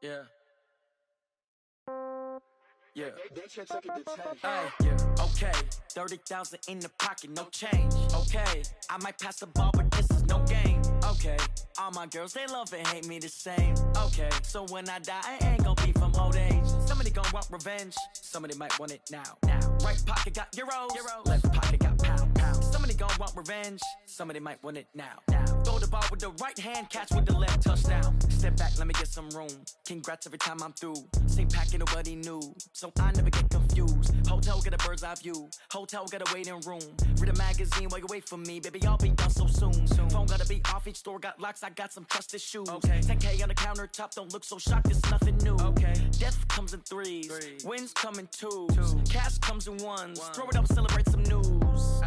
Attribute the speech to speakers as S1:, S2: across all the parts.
S1: Yeah. Yeah. Okay. 30,000 in the pocket, no change. Okay. I might pass the ball, but this is no game. Okay. All my girls, they love and hate me the same. Okay. So when I die, I ain't gonna be from old age. Somebody gon' want revenge. Somebody might want it now. Right pocket got euros. Left pocket got pound. Somebody gon' want revenge. Somebody might want it now. Throw the ball with the right hand, catch with the left, touchdown. Step back, let me get some room. Congrats every time I'm through. Same packet, nobody knew. So I never get confused. Hotel get a bird's eye view. Hotel get a waiting room. Read a magazine while you wait for me. Baby, I'll be done so soon. Phone gotta be off, each store got locks. I got some trusted shoes. 10K on the countertop, don't look so shocked, it's nothing new. Death comes in threes. Wins come in twos. Cash comes in ones. Throw it up, celebrate some news.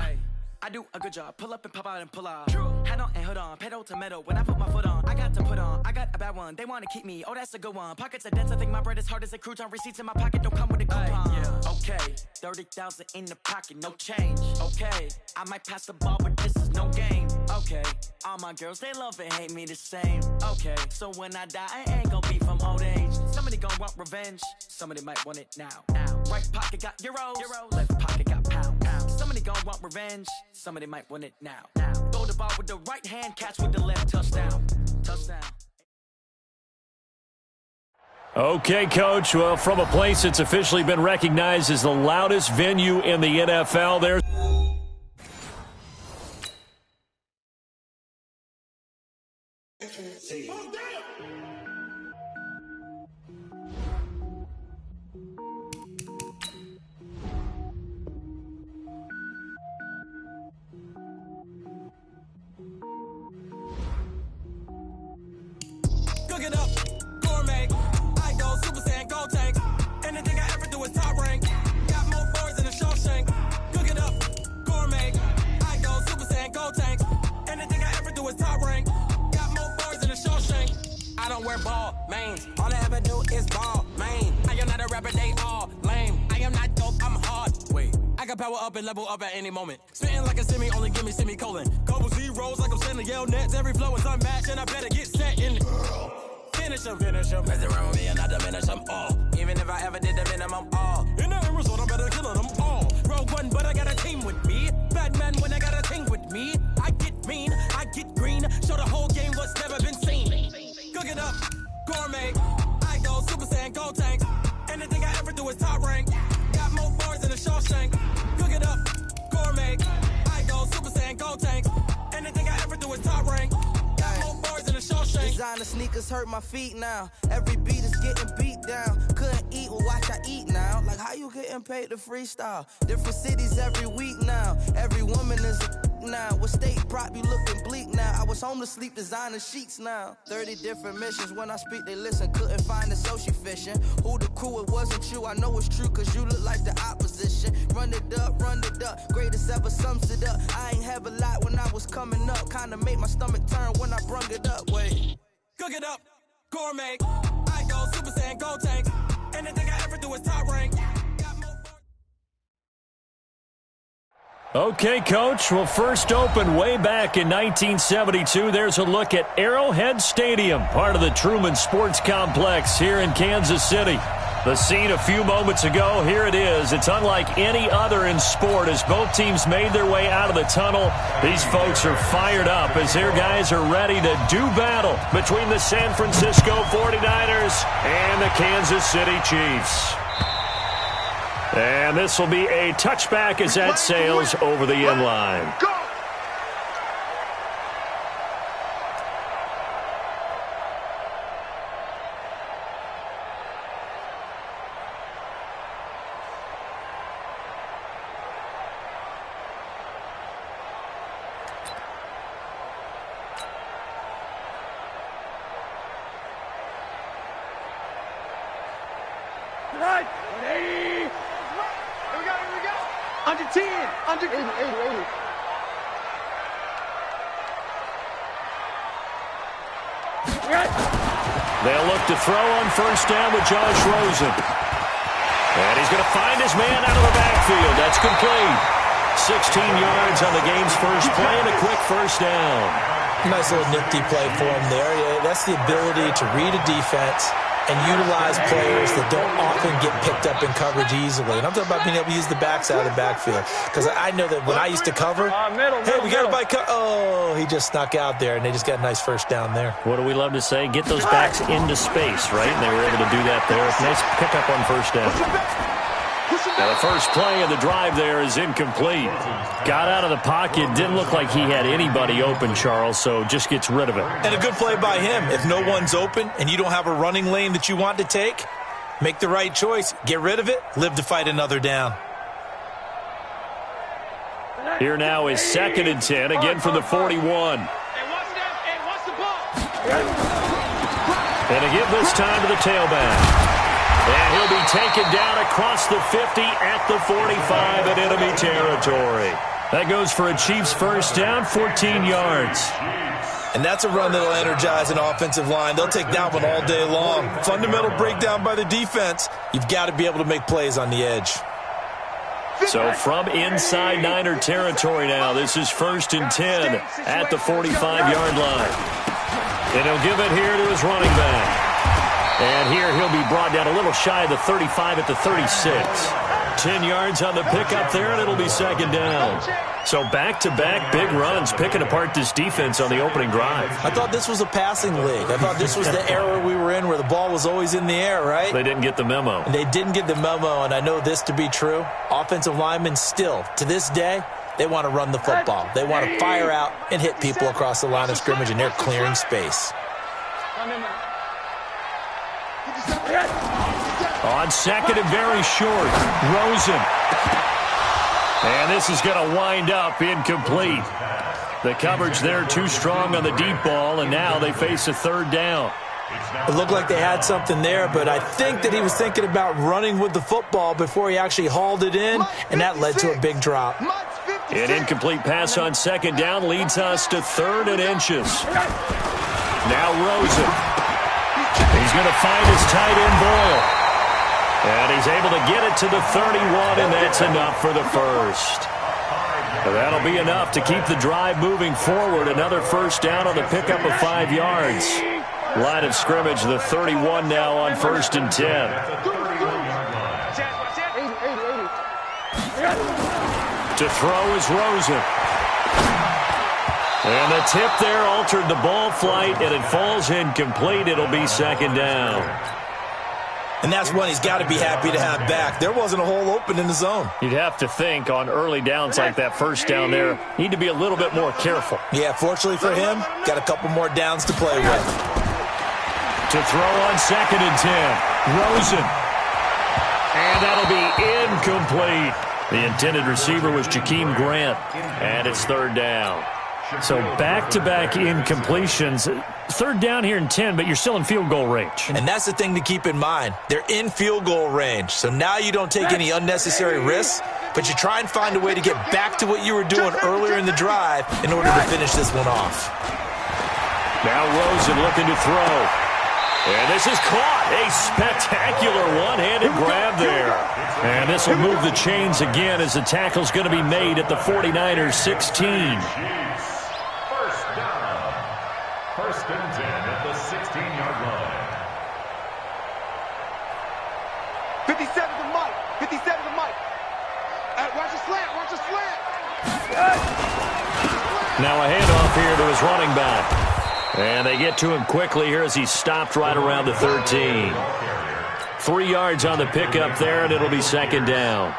S1: I do a good job. Pull up and pop out and pull out. Hat on and hood on. Pedal to metal. When I put my foot on, I got to put on. I got a bad one. They want to keep me. Oh, that's a good one. Pockets are dense. I think my bread is hard as a crouton. Receipts in my pocket don't come with a coupon. Okay. 30,000 in the pocket. No change. Okay. I might pass the ball, but this is no game. Okay. All my girls, they love and hate me the same. Okay. So when I die, I ain't gonna be from old age. Somebody gon' want revenge. Somebody might want it now. Right pocket got euros. Left pocket got pound. Somebody gon' want revenge. Somebody might want it now. Throw the ball with the right hand, catch with the left, touchdown.
S2: Okay, Coach. Well, from a place that's officially been recognized as the loudest venue in the NFL, there's...
S3: Cook it up, gourmet. I go Super Saiyan, gold tank. Anything I ever do is top rank. Got more boys than a Shawshank. Cook it up, gourmet. I go Super Saiyan, gold tank. Anything I ever do is top rank. Got more boys than a Shawshank. I don't wear ball mains. All I ever do is ball main. I am not a rapper, they all lame. I am not dope, I'm hard. Wait, I can power up and level up at any moment. Spitting like a semi, only give me semicolon. Couple zeros like I'm sending yell nets. Every flow is unmatched and I better get set in. Finish them. Mess around with me and I diminish them all. Even if I ever did the minimum, all. In the end result, I'm better killing them all. Rogue one, but I got a team with me. Batman when I got a team with me. I get mean, I get green. Show the whole game what's never been seen. Cook it up, gourmet. I go Super Saiyan, gold tank. Anything I ever do is top rank. Got more bars than a Shawshank. Cook it up, gourmet. I go Super Saiyan, gold tank. Anything I ever do is top rank.
S4: Designer sneakers hurt my feet now. Every beat is getting beat down. Couldn't eat, well watch I eat now. Like how you getting paid to freestyle? Different cities every week now. Every woman is a now. What state prop you looking bleak now? I was home to sleep, designer sheets now. 30 different missions. When I speak they listen. Couldn't find it, so she fishing. Who the crew, it wasn't you. I know it's true cause you look like the opposition. Run it up. Greatest ever sums it up. I ain't have a lot when I was coming up. Kinda made my stomach turn when I brung it up. Wait.
S3: Cook it up, gourmet. I go Super Saiyan, gold tank. Anything I ever do is top rank.
S2: Okay, Coach. Well, first opened way back in 1972. There's a look at Arrowhead Stadium, part of the Truman Sports Complex here in Kansas City. The scene a few moments ago, here it is. It's unlike any other in sport as both teams made their way out of the tunnel. These folks are fired up as their guys are ready to do battle between the San Francisco 49ers and the Kansas City Chiefs. And this will be a touchback as that sails over the end line.
S5: Right. 80. Here we go. Under 10. Under 80. Right.
S2: They'll look to throw on first down with Josh Rosen. And he's going to find his man out of the backfield. That's complete. 16 yards on the game's first play and a quick first down.
S6: Nice little nifty play for him there. Yeah, that's the ability to read a defense, and utilize players that don't often get picked up in coverage easily. And I'm talking about being able to use the backside of the backfield. Because I know that when I used to cover, hey, we got a bike. Oh, he just snuck out there, and they just got a nice first down there.
S2: What do we love to say? Get those backs into space, right? And they were able to do that there. Nice pickup on first down. Now the first play of the drive there is incomplete. Got out of the pocket. Didn't look like he had anybody open, Charles, so just gets rid of it.
S6: And a good play by him. If no one's open and you don't have a running lane that you want to take, make the right choice. Get rid of it. Live to fight another down.
S2: Here now is 2nd and 10, again from the 41. And again this time to the tailback. And he'll be taken down across the 50 at the 45 in enemy territory. That goes for a Chiefs first down, 14 yards.
S6: And that's a run that'll energize an offensive line. They'll take that one all day long. Fundamental breakdown by the defense. You've got to be able to make plays on the edge.
S2: So from inside Niner territory now, this is 1st and 10 at the 45-yard line. And he'll give it here to his running back. And here he'll be brought down a little shy of the 35 at the 36. 10 yards on the pickup there, and it'll be 2nd down. So back-to-back big runs, picking apart this defense on the opening drive.
S6: I thought this was a passing league. I thought this was the era we were in where the ball was always in the air, right?
S2: They didn't get the memo.
S6: They didn't get the memo, and I know this to be true. Offensive linemen still, to this day, they want to run the football. They want to fire out and hit people across the line of scrimmage, and they're clearing space.
S2: On 2nd and very short, Rosen. And this is going to wind up incomplete. The coverage there too strong on the deep ball, and now they face a 3rd down.
S6: It looked like they had something there, but I think that he was thinking about running with the football before he actually hauled it in, and that led to a big drop.
S2: An incomplete pass on 2nd down leads us to 3rd and inches. Now Rosen. He's going to find his tight end Boyle. And he's able to get it to the 31, and that's enough for the first. That'll be enough to keep the drive moving forward. Another first down on the pickup of 5 yards. Line of scrimmage, the 31 now on 1st and 10. To throw is Rosen. And the tip there altered the ball flight, and it falls incomplete. It'll be 2nd down.
S6: And that's one he's got to be happy to have back. There wasn't a hole open in the zone.
S2: You'd have to think on early downs like that first down there, need to be a little bit more careful.
S6: Yeah, fortunately for him, got a couple more downs to play with.
S2: To throw on 2nd and 10, Rosen. And that'll be incomplete. The intended receiver was Jakeem Grant, and it's 3rd down. So back-to-back incompletions. 3rd down here in 10, but you're still in field goal range.
S6: And that's the thing to keep in mind. They're in field goal range. So now you don't take any unnecessary risks, but you try and find a way to get back to what you were doing earlier in the drive in order to finish this one off.
S2: Now Rosen looking to throw. And this is caught. A spectacular one-handed grab there. And this will move the chains again as the tackle's going to be made at the 49ers 16.
S7: First and 10 at the 16-yard line.
S5: 57 to Mike. 57 to Mike. Watch the slant. Watch the slant.
S2: Now a handoff here to his running back. And they get to him quickly here as he's stopped right around the 13. 3 yards on the pickup there, and it'll be 2nd down.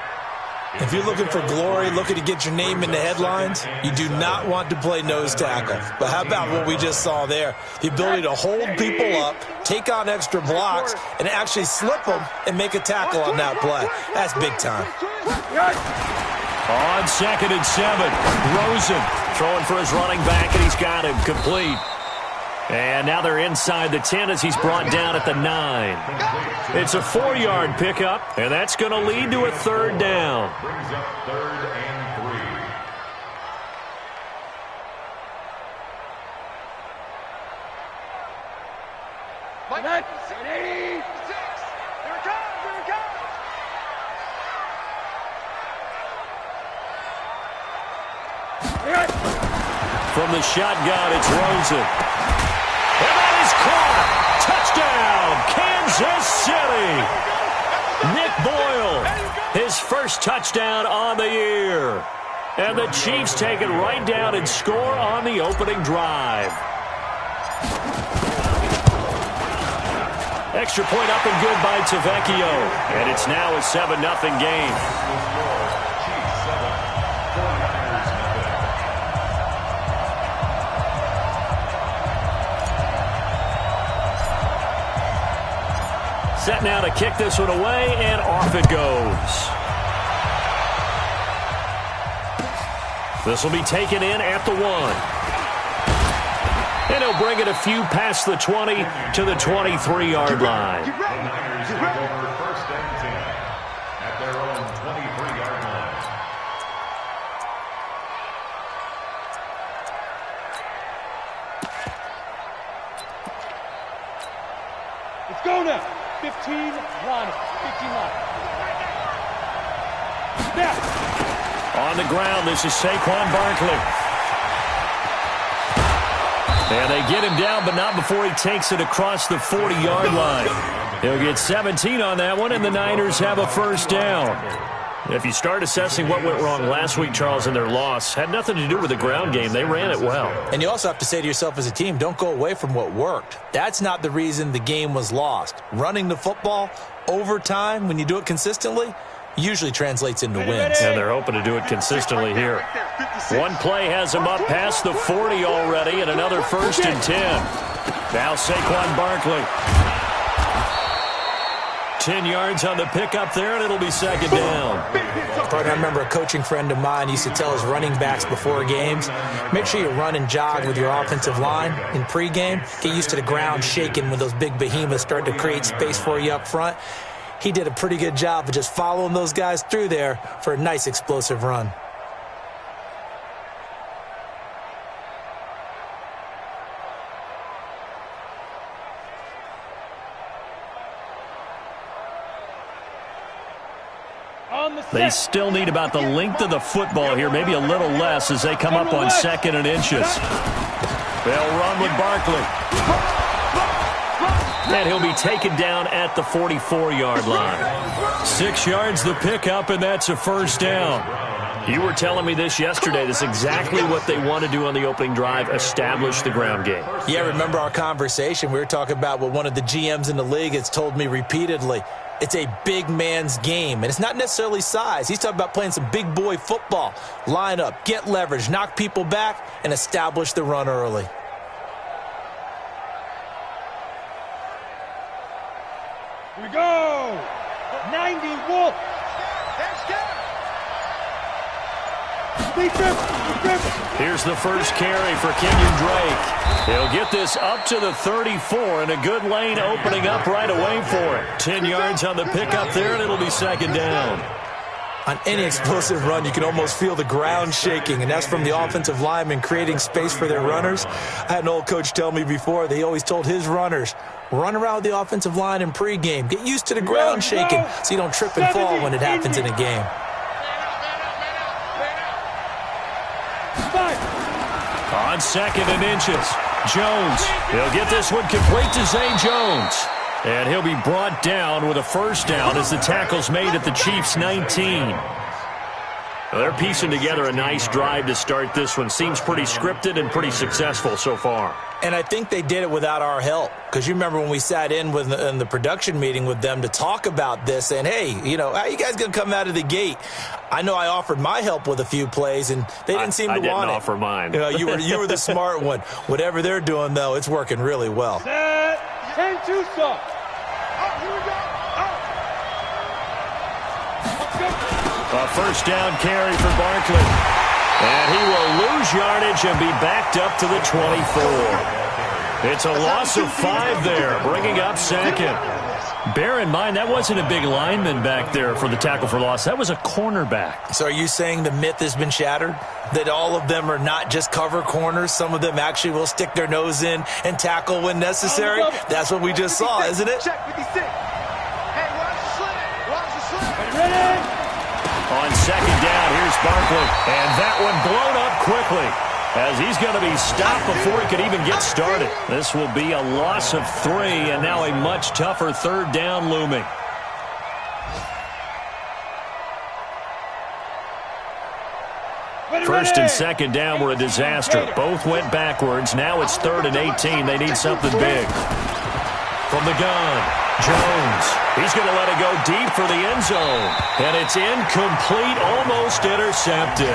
S6: If you're looking for glory, looking to get your name in the headlines, you do not want to play nose tackle. But how about what we just saw there? The ability to hold people up, take on extra blocks, and actually slip them and make a tackle on that play. That's big time.
S2: On 2nd and 7, Rosen throwing for his running back, and he's got him complete. And now they're inside the 10 as he's brought down at the 9. It's a 4-yard pickup, and that's going to lead to a 3rd down.
S7: Brings up 3rd and 3.
S5: Mike, 86. Here it comes. Here it comes.
S2: From the shotgun, it's Rosen. And that is caught. Touchdown, Kansas Kansas City. Nick Boyle, his first touchdown on the year. And the Chiefs take it right down and score on the opening drive. Extra point up and good by Tavecchio. And it's now a 7-0 game. Set now to kick this one away, and off it goes. This will be taken in at the 1. And he'll bring it a few past the 20 to the 23-yard line.
S7: The Niners take over first and 10 at their own 23-yard line.
S5: Let's go now. 15 line. 15 line. Now.
S2: On the ground, this is Saquon Barkley. And they get him down, but not before he takes it across the 40-yard line. He'll get 17 on that one, and the Niners have a first down. If you start assessing what went wrong last week, Charles, in their loss, had nothing to do with the ground game. They ran it well.
S6: And you also have to say to yourself as a team, don't go away from what worked. That's not the reason the game was lost. Running the football over time, when you do it consistently, usually translates into wins.
S2: And they're hoping to do it consistently here. One play has him up past the 40 already, and another first and 10. Now Saquon Barkley. 10 yards on the pickup there, and it'll be second down.
S6: I remember a coaching friend of mine used to tell his running backs before games, make sure you run and jog with your offensive line in pregame. Get used to the ground shaking when those big behemoths start to create space for you up front. He did a pretty good job of just following those guys through there for a nice explosive run.
S2: They still need about the length of the football here, maybe a little less as they come up on 2nd and inches. They'll run with Barkley. And he'll be taken down at the 44-yard line. 6 yards the pickup, and that's a first down. You were telling me this yesterday. This is exactly what they want to do on the opening drive, establish the ground game.
S6: Yeah, remember our conversation? We were talking about what one of the GMs in the league has told me repeatedly. It's a big man's game, and it's not necessarily size. He's talking about playing some big boy football. Line up, get leverage, knock people back, and establish the run early.
S5: Here we go. 90 Wolf.
S2: Here's the first carry for Kenyon Drake. He'll get this up to the 34, and a good lane opening up right away for it. 10 yards on the pickup there, and it'll be second down.
S6: On any explosive run, you can almost feel the ground shaking, and that's from the offensive linemen creating space for their runners. I had an old coach tell me before, they always told his runners, run around the offensive line in pregame. Get used to the ground shaking so you don't trip and fall when it happens in a game.
S2: On 2nd and inches, Jones. He'll get this one complete to Zay Jones. And he'll be brought down with a first down as the tackle's made at the Chiefs' 19. Well, they're piecing together a nice drive to start this one. Seems pretty scripted and pretty successful so far.
S6: And I think they did it without our help. Because you remember when we sat in the production meeting with them to talk about this, and hey, how are you guys going to come out of the gate? I know I offered my help with a few plays, and they didn't seem to want it.
S2: I didn't offer mine.
S6: You were the smart one. Whatever they're doing, though, it's working really well.
S5: Set. 10-2 stop. Here we go.
S2: A first down carry for Barkley. And he will lose yardage and be backed up to the 24. It's a loss of 5 there, bringing up 2nd. Bear in mind, that wasn't a big lineman back there for the tackle for loss. That was a cornerback.
S6: So are you saying the myth has been shattered? That all of them are not just cover corners? Some of them actually will stick their nose in and tackle when necessary? That's what we just saw, isn't it?
S5: Check 56. Hey, watch the slant. Watch the slant.
S2: On 2nd down, here's Barkley. And that one blown up quickly. as he's going to be stopped before he could even get started. This will be a loss of 3, and now a much tougher third down looming. First and second down were a disaster. Both went backwards. Now it's 3rd and 18. They need something big. From the gun, Jones. He's going to let it go deep for the end zone. And it's incomplete, almost intercepted.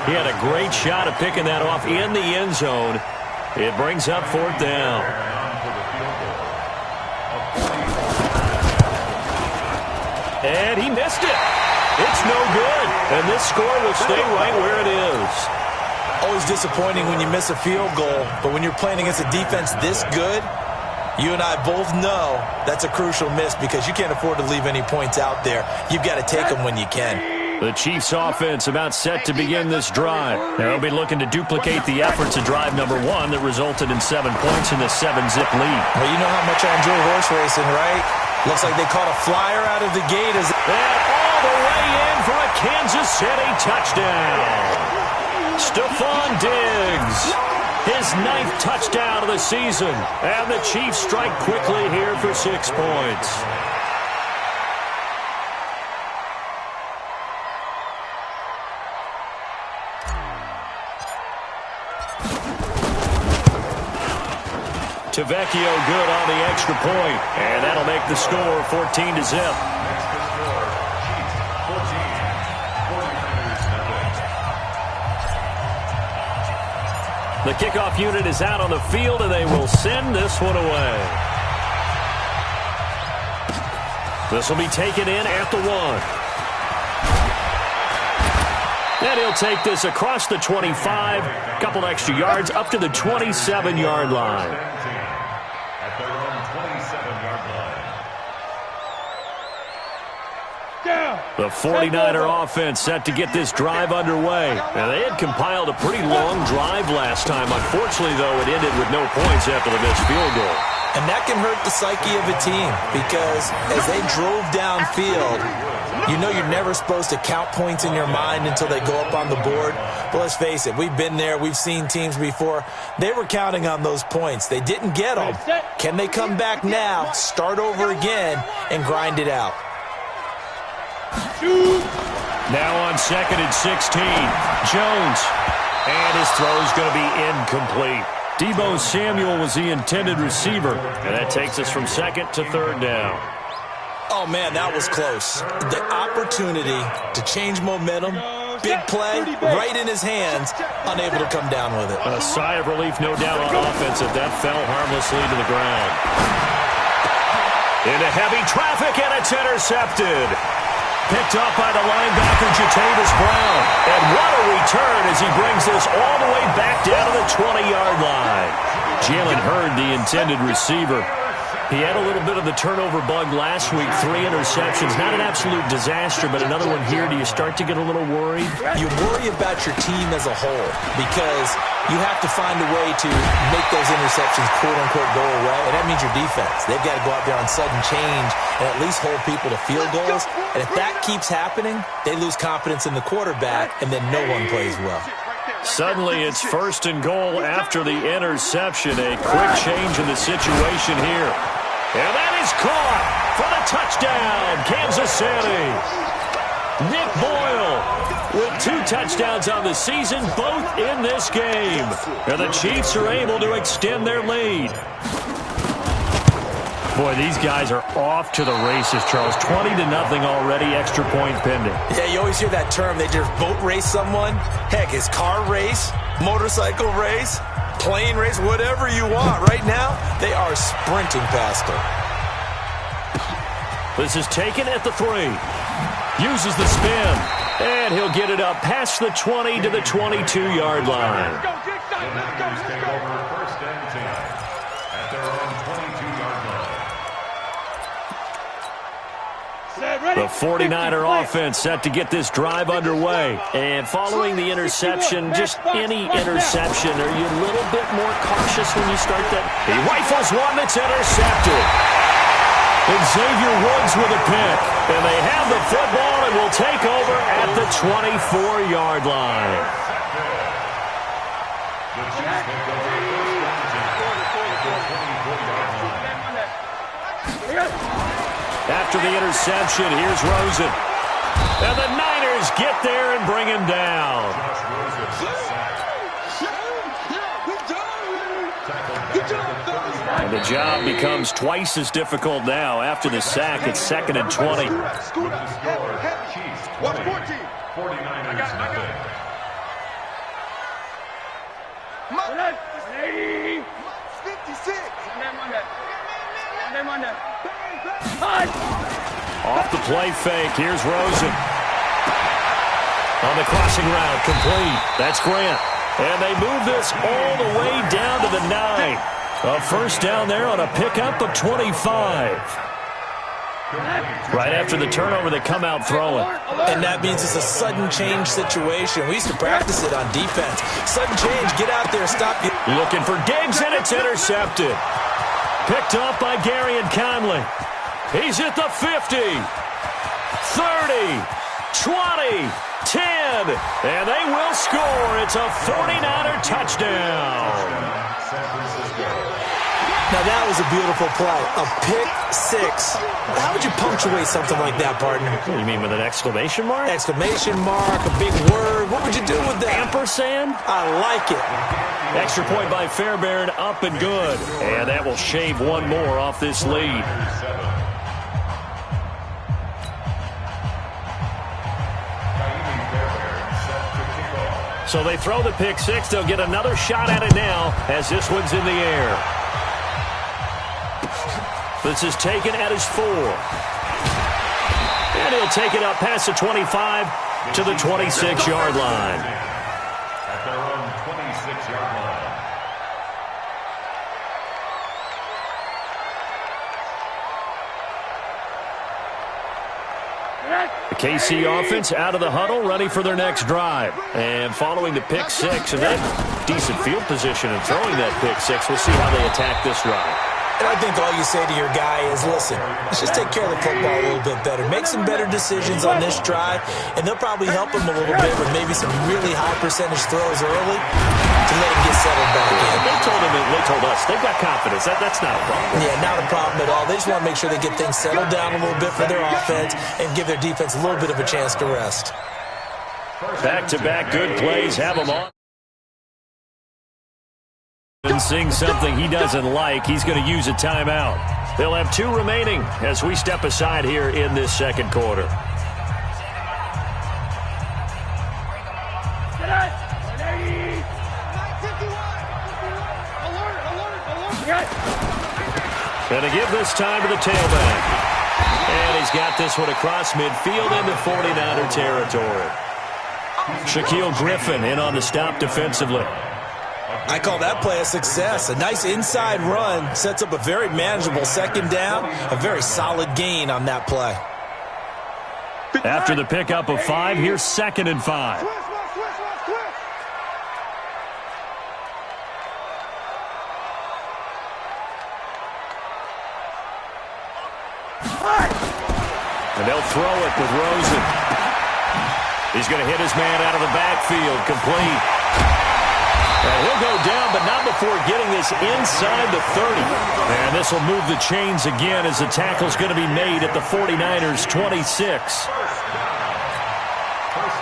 S2: He had a great shot at picking that off in the end zone. It brings up 4th down. And he missed it. It's no good. And this score will stay right where it is.
S6: Always disappointing when you miss a field goal, but when you're playing against a defense this good, you and I both know that's a crucial miss because you can't afford to leave any points out there. You've got to take them when you can.
S2: The Chiefs offense about set to begin this drive. They'll be looking to duplicate the efforts of drive number 1 that resulted in 7 points in the 7-zip lead.
S6: Well, you know how much I enjoy horse racing, right? Looks like they caught a flyer out of the gate.
S2: And all the way in for a Kansas City touchdown. Stephon Diggs, his 9th touchdown of the season. And the Chiefs strike quickly here for 6 points. Tavecchio good on the extra point, and that'll make the score 14-zip. The kickoff unit is out on the field, and they will send this one away. This will be taken in at the 1. And he'll take this across the 25, a couple extra yards up to the 27-yard line.
S7: At their own 27-yard line.
S2: The 49er offense set to get this drive underway. Now, they had compiled a pretty long drive last time. Unfortunately, though, it ended with no points after the missed field goal.
S6: And that can hurt the psyche of a team because as they drove downfield, you know you're never supposed to count points in your mind until they go up on the board. But let's face it, we've been there. We've seen teams before. They were counting on those points. They didn't get them. Can they come back now, start over again, and grind it out?
S2: Now on 2nd and 16, Jones. And his throw is going to be incomplete. Deebo Samuel was the intended receiver. And that takes us from 2nd to 3rd down.
S6: Oh, man, that was close. The opportunity to change momentum, big play, right in his hands, unable to come down with it.
S2: A sigh of relief, no doubt, on offense if that fell harmlessly to the ground. Into heavy traffic, and it's intercepted. Picked up by the linebacker, Jatavis Brown. And what a return as he brings this all the way back down to the 20-yard line. Jalen Hurd, the intended receiver. He had a little bit of the turnover bug last week, 3 interceptions. Not an absolute disaster, but another one here. Do you start to get a little worried?
S6: You worry about your team as a whole because you have to find a way to make those interceptions, quote-unquote, go away, and that means your defense. They've got to go out there on sudden change and at least hold people to field goals. And if that keeps happening, they lose confidence in the quarterback, and then no one plays well.
S2: Suddenly, it's 1st and goal after the interception. A quick change in the situation here. And that is caught for the touchdown, Kansas City. Nick Boyle with 2 touchdowns on the season, both in this game. And the Chiefs are able to extend their lead. Boy, these guys are off to the races, Charles. 20-0 already, extra point pending.
S6: Yeah, you always hear that term. They just boat race someone. Heck, it's car race, motorcycle race, plane race, whatever you want. Right now, they are sprinting past them.
S2: This is taken at the 3. Uses the spin. And he'll get it up past the 20 to the 22-yard line.
S7: Take over 1st and 10 at their own 22-yard line.
S2: The 49er offense set to get this drive underway. And following the interception, just any interception, are you a little bit more cautious when you start that? He rifles one that's intercepted. Xavier Woods with a pick. And they have the football and will take over at the 24-yard line. After the interception, here's Rosen. And the Niners get there and bring him down. And the job becomes twice as difficult now. After the sack, it's 2nd and 20.
S5: Watch 14.
S7: 49ers nothing.
S5: 56.
S2: Off the play fake, here's Rosen. On the crossing route, complete. That's Grant. And they move this all the way down to the 9. A first down there on a pickup of 25. Right after the turnover, they come out throwing.
S6: And that means it's a sudden change situation. We used to practice it on defense. Sudden change, get out there, stop you.
S2: Looking for Diggs, and it's intercepted. Picked up by Gary and Conley. He's at the 50, 30, 20, 10, and they will score. It's a 49er touchdown.
S6: Now that was a beautiful play. A pick six. How would you punctuate something like that, partner?
S2: You mean with an exclamation mark?
S6: Exclamation mark, a big word. What would you do with that?
S2: Ampersand?
S6: I like it.
S2: Extra point by Fairbairn, up and good. And that will shave one more off this lead. So they throw the pick six. They'll get another shot at it now as this one's in the air. This is taken at his 4. And he'll take it up past the 25 to the 26-yard line.
S7: At their own 26-yard line.
S2: The KC offense out of the huddle, ready for their next drive. And following the pick six and that decent field position and throwing that pick six, we'll see how they attack this drive.
S6: And I think all you say to your guy is, listen, let's just take care of the football a little bit better. Make some better decisions on this drive, and they'll probably help him a little bit with maybe some really high percentage throws early to let him get settled back in.
S2: They told us they've got confidence. That's not a problem.
S6: Yeah, not a problem at all. They just want to make sure they get things settled down a little bit for their offense and give their defense a little bit of a chance to rest.
S2: Back-to-back good plays have them on. Seeing something he doesn't like, he's going to use a timeout. They'll have 2 remaining as we step aside here in this second quarter. Going to give this time to the tailback. And he's got this one across midfield into 49er territory. Shaquille Griffin in on the stop defensively.
S6: I call that play a success. A nice inside run sets up a very manageable second down. A very solid gain on that play.
S2: After the pickup of 5, here's 2nd and 5. And they'll throw it with Rosen. He's going to hit his man out of the backfield, complete. And he'll go down, but not before getting this inside the 30. And this will move the chains again as the tackle's going to be made at the 49ers' 26.
S7: First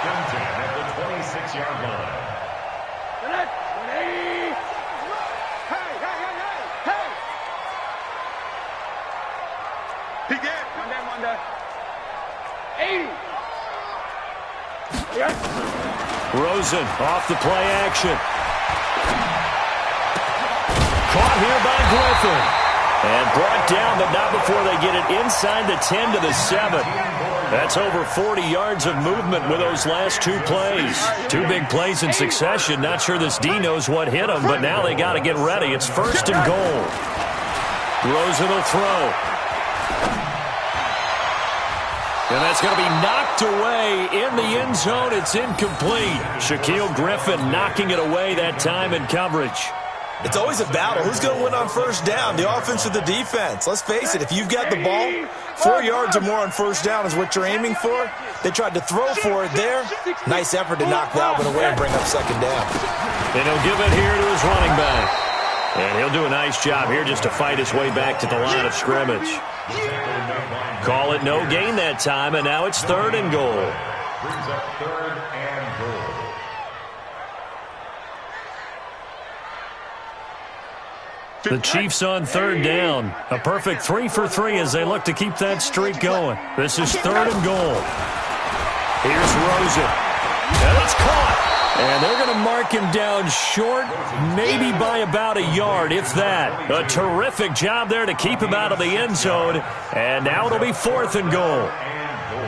S7: and 10 at the 26-yard line.
S5: He did.
S2: Rosen off the play action. Caught here by Griffin. And brought down, but not before they get it inside the 10 to the 7. That's over 40 yards of movement with those last 2 plays. 2 big plays in succession. Not sure this D knows what hit them, but now they got to get ready. It's 1st and goal. Rosen will throw. And that's going to be knocked away in the end zone. It's incomplete. Shaquille Griffin knocking it away that time in coverage.
S6: It's always a battle. Who's going to win on first down, the offense or the defense? Let's face it, if you've got the ball, 4 yards or more on first down is what you're aiming for. They tried to throw for it there. Nice effort to knock that one away and bring up second down.
S2: And he'll give it here to his running back. And he'll do a nice job here just to fight his way back to the line of scrimmage. Call it no gain that time, and now it's 3rd and goal.
S7: Brings up 3rd and goal.
S2: The Chiefs on 3rd down. A perfect 3 for 3 as they look to keep that streak going. This is 3rd and goal. Here's Rosen. And it's caught. And they're going to mark him down short, maybe by about a yard, if that. A terrific job there to keep him out of the end zone. And now it'll be 4th and goal.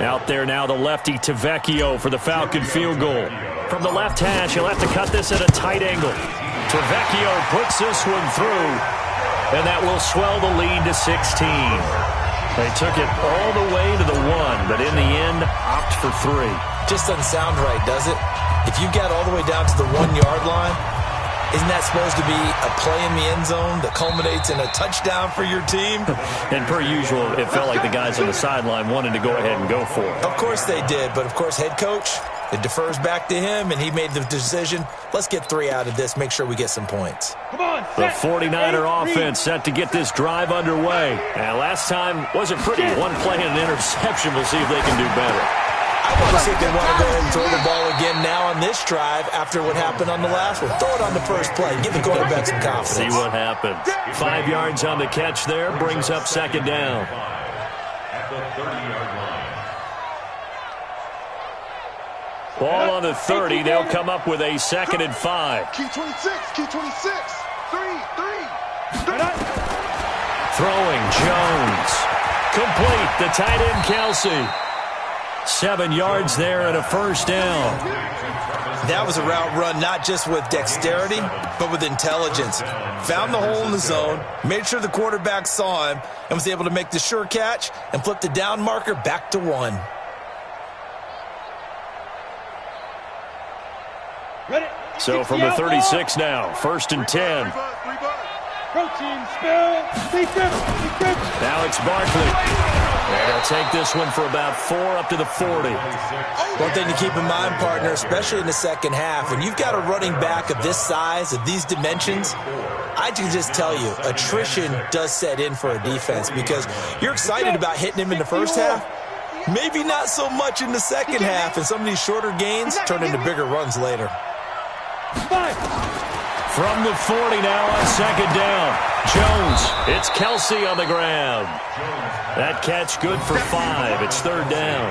S2: Out there now, the lefty Tavecchio for the Falcon field goal. From the left hash, he'll have to cut this at a tight angle. Tavecchio puts this one through, and that will swell the lead to 16. They took it all the way to the 1, but in the end, opt for 3.
S6: Just doesn't sound right, does it? If you got all the way down to the 1-yard line, isn't that supposed to be a play in the end zone that culminates in a touchdown for your team?
S2: And per usual, it felt like the guys on the sideline wanted to go ahead and go for it.
S6: Of course they did, but of course head coach, it defers back to him, and he made the decision, let's get 3 out of this, make sure we get some points.
S2: The 49er offense set to get this drive underway. And last time wasn't pretty. One play and an interception. We'll see if they can do better.
S6: I want to see if they want to go ahead and throw the ball again now on this drive after what happened on the last one. Throw it on the first play. Give the quarterback some confidence.
S2: See what happens. 5 yards on the catch there. Brings up 2nd down.
S7: At the 30-yard line.
S2: Ball on the 30. They'll come up with a 2nd and 5.
S5: Key 26. Key 26. 3.
S2: Throwing Jones. Complete. The tight end Kelsey. 7 yards there and a 1st down.
S6: That was a route run not just with dexterity, but with intelligence. Found the hole in the zone, made sure the quarterback saw him, and was able to make the sure catch and flip the down marker back to 1.
S2: So from the 36 now, 1st and 10. Now it's Barkley. And he'll take this one for about 4 up to the 40.
S6: One thing to keep in mind, partner, especially in the second half, when you've got a running back of this size, of these dimensions, I can just tell you, attrition does set in for a defense because you're excited about hitting him in the first half. Maybe not so much in the second half, and some of these shorter gains turn into bigger runs later.
S2: From the 40 now on 2nd down. Jones, it's Kelsey on the ground. That catch good for 5. It's 3rd down.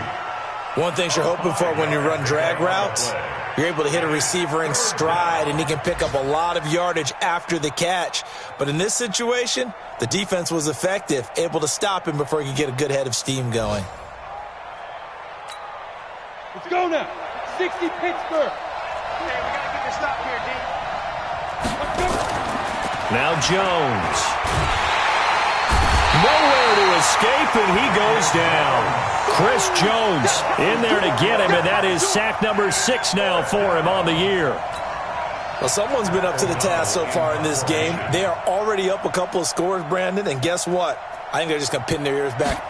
S6: One thing you're hoping for when you run drag routes, you're able to hit a receiver in stride, and he can pick up a lot of yardage after the catch. But in this situation, the defense was effective, able to stop him before he could get a good head of steam going.
S3: Let's go now. 60 Pittsburgh.
S5: Hey, we got to get this stop here, D.
S2: Now Jones. Nowhere to escape, and he goes down. Chris Jones in there to get him, and that is sack number 6 now for him on the year.
S6: Well, someone's been up to the task so far in this game. They are already up a couple of scores, Brandon, and guess what? I think they're just going to pin their ears back.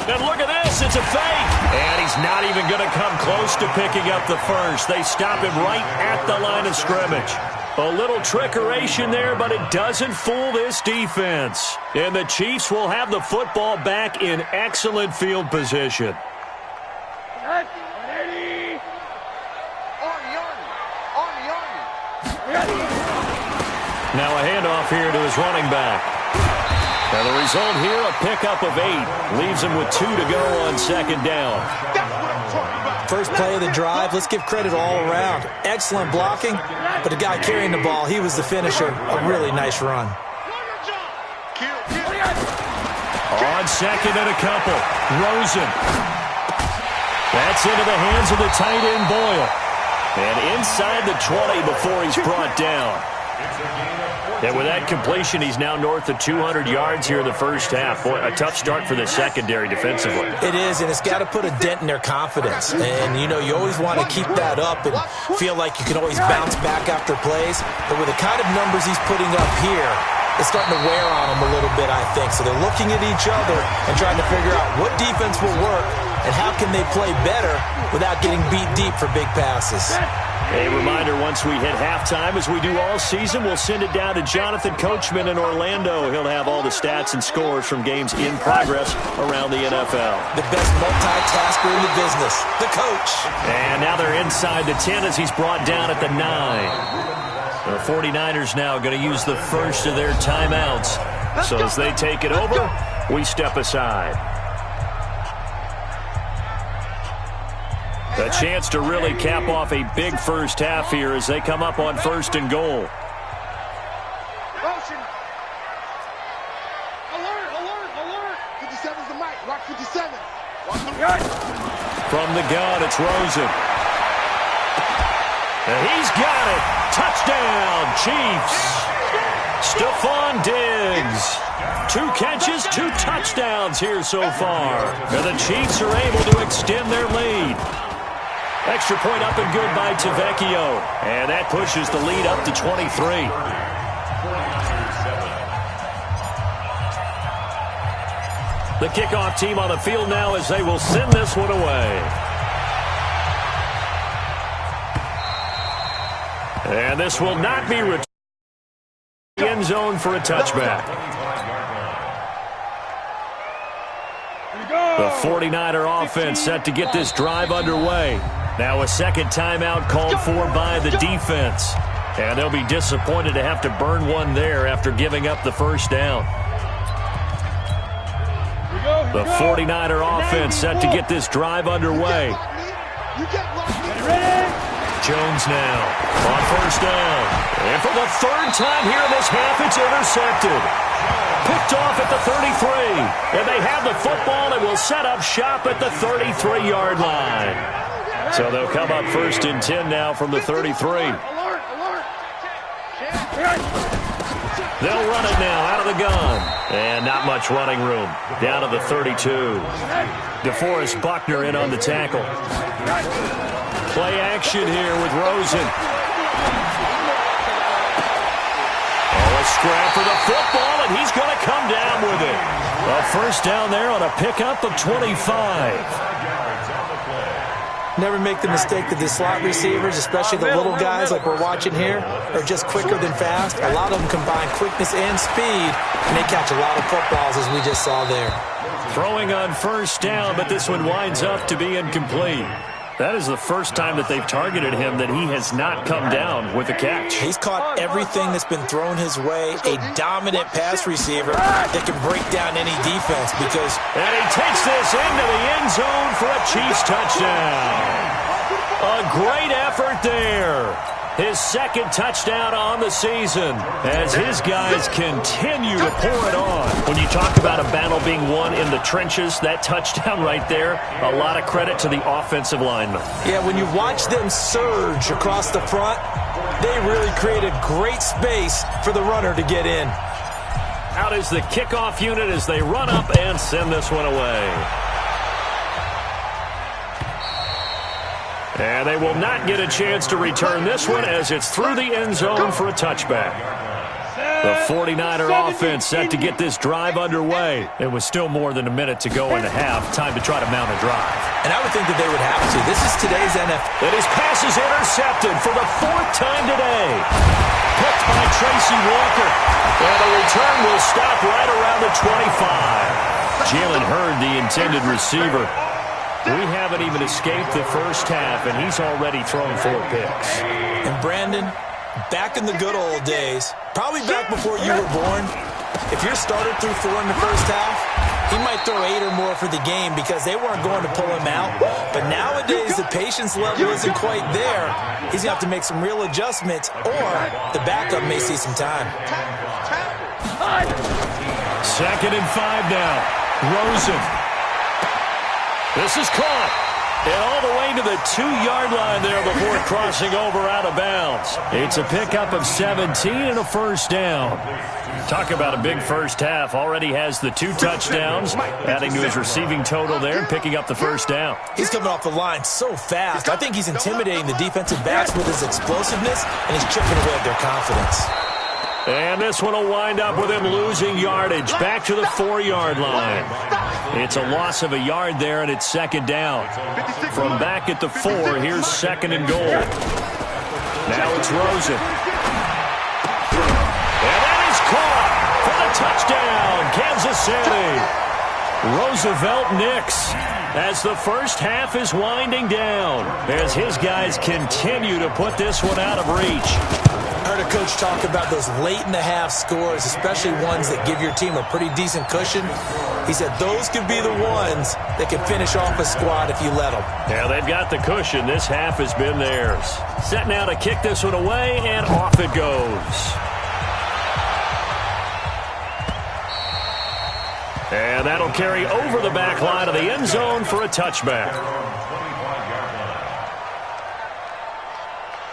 S2: And look at this, it's a fake. And he's not even going to come close to picking up the first. They stop him right at the line of scrimmage. A little trickeration there, but it doesn't fool this defense. And the Chiefs will have the football back in excellent field position. Now a handoff here to his running back. And the result here, a pickup of 8. Leaves him with 2 to go on 2nd down.
S6: First play of the drive, let's give credit all around. Excellent blocking, but the guy carrying the ball, he was the finisher. A really nice run.
S2: On 2nd and a couple, Rosen. That's into the hands of the tight end Boyle. And inside the 20 before he's brought down. And with that completion, he's now north of 200 yards here in the first half. Boy, a tough start for the secondary defensively.
S6: It is, and it's got to put a dent in their confidence. And, you know, you always want to keep that up and feel like you can always bounce back after plays. But with the kind of numbers he's putting up here, it's starting to wear on them a little bit, I think. So they're looking at each other and trying to figure out what defense will work and how can they play better without getting beat deep for big passes.
S2: A reminder, once we hit halftime, as we do all season, we'll send it down to Jonathan Coachman in Orlando. He'll have all the stats and scores from games in progress around the NFL.
S6: The best multitasker in the business, the coach.
S2: And now they're inside the 10 as he's brought down at the 9. The 49ers now going to use the first of their timeouts. So as they take it over, we step aside. A chance to really cap off a big first half here as they come up on 1st and goal.
S5: Motion. Alert, alert, alert. 57's the mic. Rock 57.
S2: From the gun, it's Rosen. And he's got it. Touchdown, Chiefs. Stephon Diggs. 2 catches, 2 touchdowns here so far. And the Chiefs are able to extend their lead. Extra point up and good by Tavecchio. And that pushes the lead up to 23. The kickoff team on the field now as they will send this one away. And this will not be returned. End zone for a touchback. The 49er offense set to get this drive underway. Now a second timeout called for by the defense. And they'll be disappointed to have to burn one there after giving up the first down. The 49er offense set to get this drive underway. Jones now on 1st down. And for the 3rd time here in this half, it's intercepted. Picked off at the 33. And they have the football and will set up shop at the 33-yard line. So they'll come up 1st and 10 now from the 33. They'll run it now out of the gun. And not much running room. Down to the 32. DeForest Buckner in on the tackle. Play action here with Rosen. Oh, a scrap for the football, and he's going to come down with it. A first down there on a pickup of 25.
S6: Never make the mistake that the slot receivers, especially the little guys like we're watching here, are just quicker than fast. A lot of them combine quickness and speed, and they catch a lot of footballs, as we just saw there.
S2: Throwing on 1st down, but this one winds up to be incomplete. That is the first time that they've targeted him that he has not come down with a catch.
S6: He's caught everything that's been thrown his way. A dominant pass receiver that can break down any defense because...
S2: And he takes this into the end zone for a Chiefs touchdown. A great effort there. His 2nd touchdown on the season as his guys continue to pour it on. When you talk about a battle being won in the trenches, that touchdown right there, a lot of credit to the offensive linemen.
S6: Yeah, when you watch them surge across the front, they really created great space for the runner to get in.
S2: Out is the kickoff unit as they run up and send this one away. And they will not get a chance to return this one as it's through the end zone for a touchback. The 49er offense set to get this drive underway. It was still more than a minute to go in the half. Time to try to mount a drive.
S6: And I would think that they would have to. This is today's NFL.
S2: And his pass is intercepted for the 4th time today. Picked by Tracy Walker. And the return will stop right around the 25. Jalen Hurd, the intended receiver. We haven't even escaped the first half, and he's already thrown 4 picks.
S6: And Brandon, back in the good old days, probably back before you were born, if your starter threw 4 in the first half, he might throw 8 or more for the game because they weren't going to pull him out. But nowadays, the patience level isn't quite there. He's going to have to make some real adjustments, or the backup may see some time.
S2: 2nd and 5 now. Rosen. This is caught. And all the way to the 2-yard line there before crossing over out of bounds. It's a pickup of 17 and a first down. Talk about a big first half. Already has the 2 touchdowns, adding to his receiving total there and picking up the first down.
S6: He's coming off the line so fast. I think he's intimidating the defensive backs with his explosiveness, and he's chipping away at their confidence.
S2: And this one will wind up with him losing yardage back to the 4-yard line. It's a loss of a yard there, and it's 2nd down. From back at the 4, here's 2nd and goal. Now it's Rosen. And that is caught for the touchdown, Kansas City. Roosevelt Nix as the first half is winding down as his guys continue to put this one out of reach.
S6: I heard a coach talk about those late-in-the-half scores, especially ones that give your team a pretty decent cushion. He said those could be the ones that can finish off a squad if you let them.
S2: Yeah, they've got the cushion. This half has been theirs. Set now to kick this one away, and off it goes. And that'll carry over the back line of the end zone for a touchback.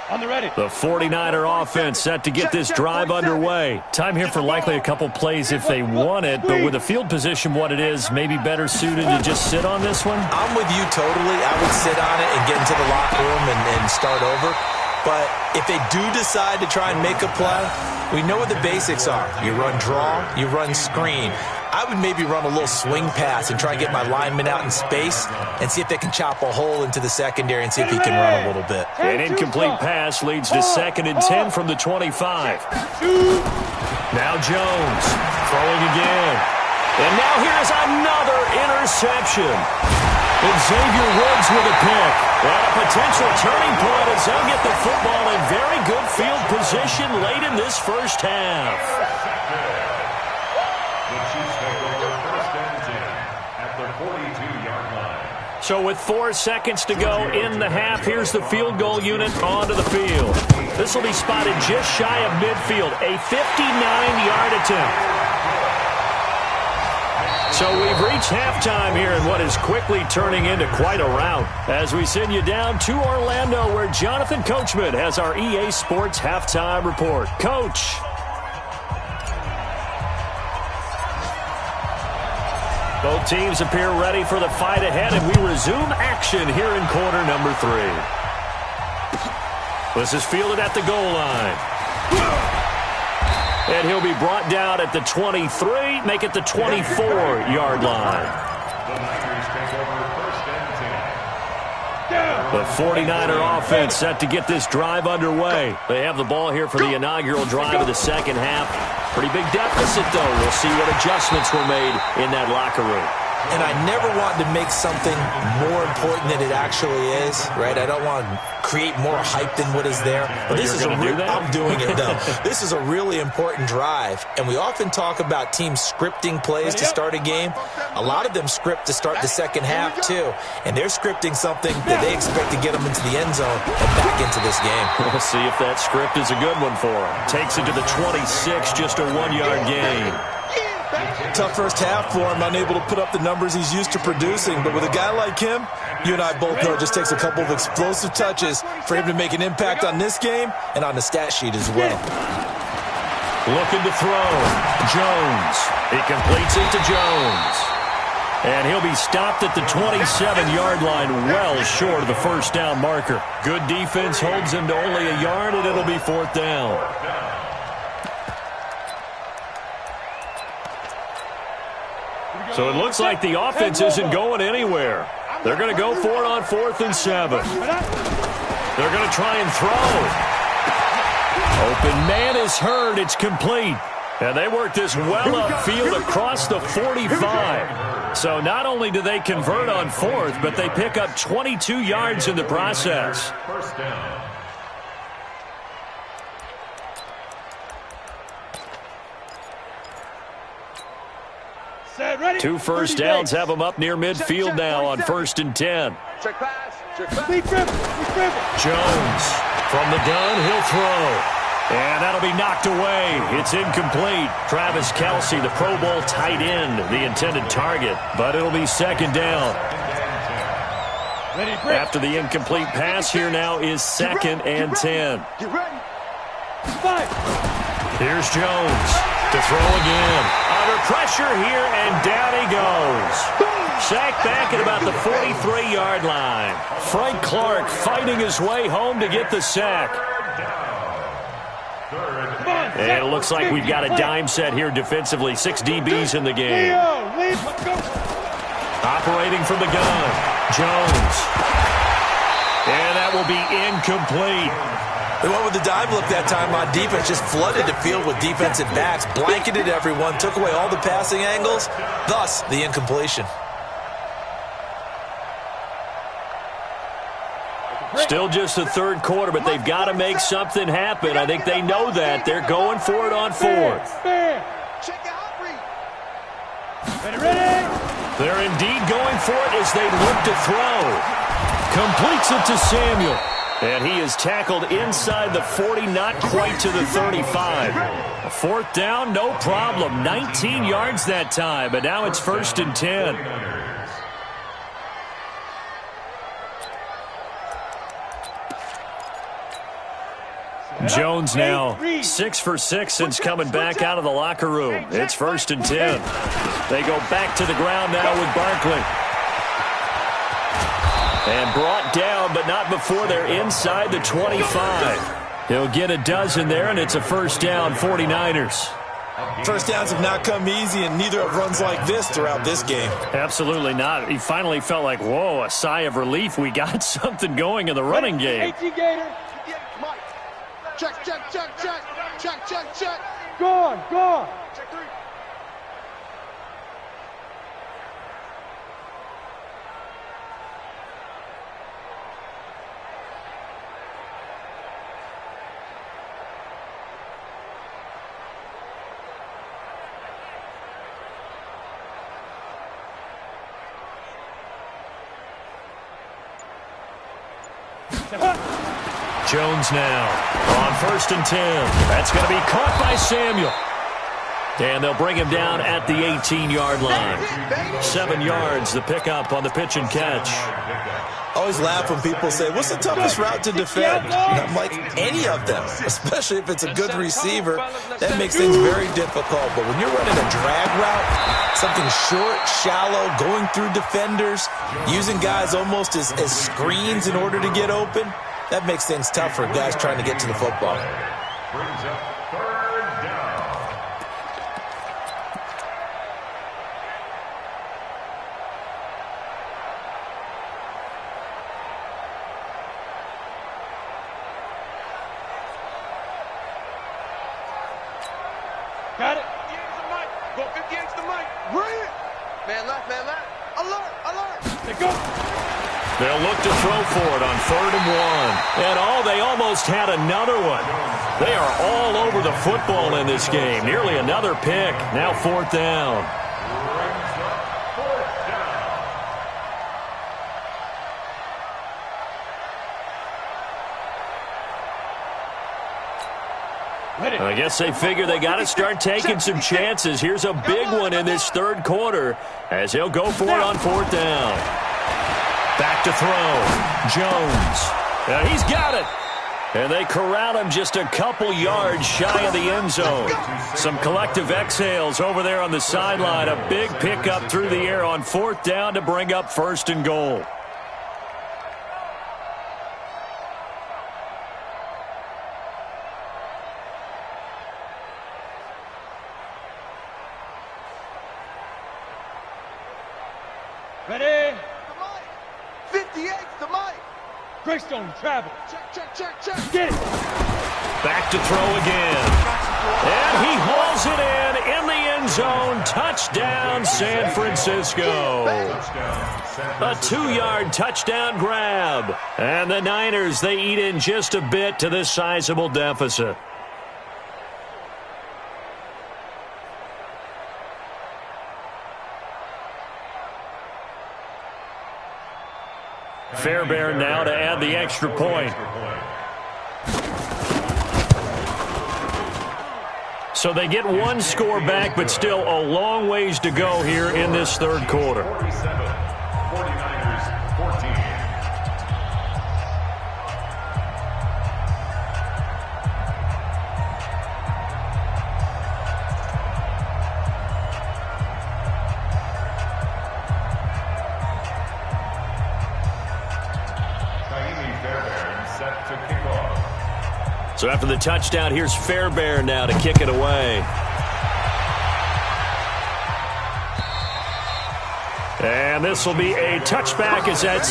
S5: On the ready.
S2: The 49er offense set to get this drive underway. Time here for likely a couple plays if they want it, but with the field position what it is, maybe better suited to just sit on this one?
S6: I'm with you totally. I would sit on it and get into the locker room and start over. But if they do decide to try and make a play, we know what the basics are. You run draw, you run screen. I would maybe run a little swing pass and try and get my lineman out in space and see if they can chop a hole into the secondary and see if he can run a little bit.
S2: An incomplete pass leads to 2nd and 10 from the 25. Now Jones throwing again. And now here's another interception. And Xavier Woods with a pick. And a potential turning point as they'll get the football in very good field position late in this first half. So with 4 seconds to go in the half, here's the field goal unit onto the field. This will be spotted just shy of midfield, a 59-yard attempt. So we've reached halftime here in what is quickly turning into quite a rout as we send you down to Orlando where Jonathan Coachman has our EA Sports halftime report. Coach. Both teams appear ready for the fight ahead, and we resume action here in quarter number 3. This is fielded at the goal line. And he'll be brought down at the 23, make it the 24-yard line. The 49er offense set to get this drive underway. They have the ball here for the inaugural drive of the second half. Pretty big deficit, though. We'll see what adjustments were made in that locker room.
S6: And I never want to make something more important than it actually is, right? I don't want to create more hype than what is there. But this is I'm doing it, though. This is a really important drive. And we often talk about teams scripting plays to start a game. A lot of them script to start the second half, too. And they're scripting something that they expect to get them into the end zone and back into this game.
S2: We'll see if that script is a good one for them. Takes it to the 26, just a 1-yard gain.
S6: Tough first half for him, unable to put up the numbers he's used to producing. But with a guy like him, you and I both know it just takes a couple of explosive touches for him to make an impact on this game and on the stat sheet as well.
S2: Looking to throw. Jones. He completes it to Jones. And he'll be stopped at the 27-yard line, well short of the first down marker. Good defense holds him to only a yard, and it'll be 4th down. So it looks like the offense isn't going anywhere. They're going to go for it on 4th and 7. They're going to try and throw. Open man is heard. It's complete. And they work this well upfield across the 45. So not only do they convert on 4th, but they pick up 22 yards in the process.
S7: First down.
S2: Two first downs have them up near midfield now on 1st and 10.
S5: Check pass. Check pass.
S2: Jones from the gun, he'll throw. And that'll be knocked away. It's incomplete. Travis Kelce, the Pro Bowl tight end, the intended target. But it'll be 2nd down. After the incomplete pass, here now is 2nd and 10.
S5: Get ready.
S2: Here's Jones to throw again. Under pressure here, and down he goes. Sacked back at about the 43-yard line. Frank Clark fighting his way home to get the sack. And it looks like we've got a dime set here defensively. 6 DBs in the game. Operating from the gun. Jones. And that will be incomplete.
S6: They went with the dime look that time on defense, just flooded the field with defensive backs, blanketed everyone, took away all the passing angles, thus the incompletion.
S2: Still just the third quarter, but they've got to make something happen. I think they know that. They're going for it on fourth. They're indeed going for it as they look to throw. Completes it to Samuel. And he is tackled inside the 40, not quite to the 35. A fourth down, no problem. 19 yards that time, but now it's 1st and 10. Jones now 6 for 6 since coming back out of the locker room. It's 1st and 10. They go back to the ground now with Barkley. And brought down, but not before they're inside the 25. He'll get a dozen there, and it's a first down, 49ers.
S6: First downs have not come easy, and neither have runs like this throughout this game.
S2: Absolutely not. He finally felt like, whoa, a sigh of relief. We got something going in the running game.
S5: Check, check, check, check, check, check, check.
S3: Go on, go on.
S5: Check 3.
S2: Jones now on 1st and 10. That's going to be caught by Samuel. And they'll bring him down at the 18-yard line. 7 yards, the pickup on the pitch and catch.
S6: I always laugh when people say, what's the toughest route to defend? And I'm like, any of them, especially if it's a good receiver. That makes things very difficult. But when you're running a drag route, something short, shallow, going through defenders, using guys almost as screens in order to get open, that makes things tough for guys trying to get to the football.
S7: Brings up 3rd down.
S3: Got it.
S5: 50 yards to Mike. Go 50 yards to Mike. Bring it. Man left, man left. Alert, alert.
S3: They go.
S2: They'll look to throw for it on 3rd and 1. And they almost had another one. They are all over the football in this game. Nearly another pick. Now 4th down.
S7: Brings up 4th down.
S2: I guess they figure they got to start taking some chances. Here's a big one in this 3rd quarter as he'll go for it on 4th down. Back to throw. Jones. And he's got it. And they corral him just a couple yards shy of the end zone. Some collective exhales over there on the sideline. A big pickup through the air on 4th down to bring up 1st and goal.
S3: Ready?
S5: 58 to Mike.
S3: Greystone travel.
S5: Check, check, check, check.
S3: Get it.
S2: Back to throw again. And he hauls it in the end zone. Touchdown, San Francisco. A 2-yard touchdown grab. And the Niners, they eat in just a bit to this sizable deficit. Fairbairn now to add the extra point. So they get one score back, but still a long ways to go here in this 3rd quarter.
S7: 47, 49ers 14. Set to kick off.
S2: So after the touchdown, here's Fairbairn now to kick it away. And this will be a touchback as that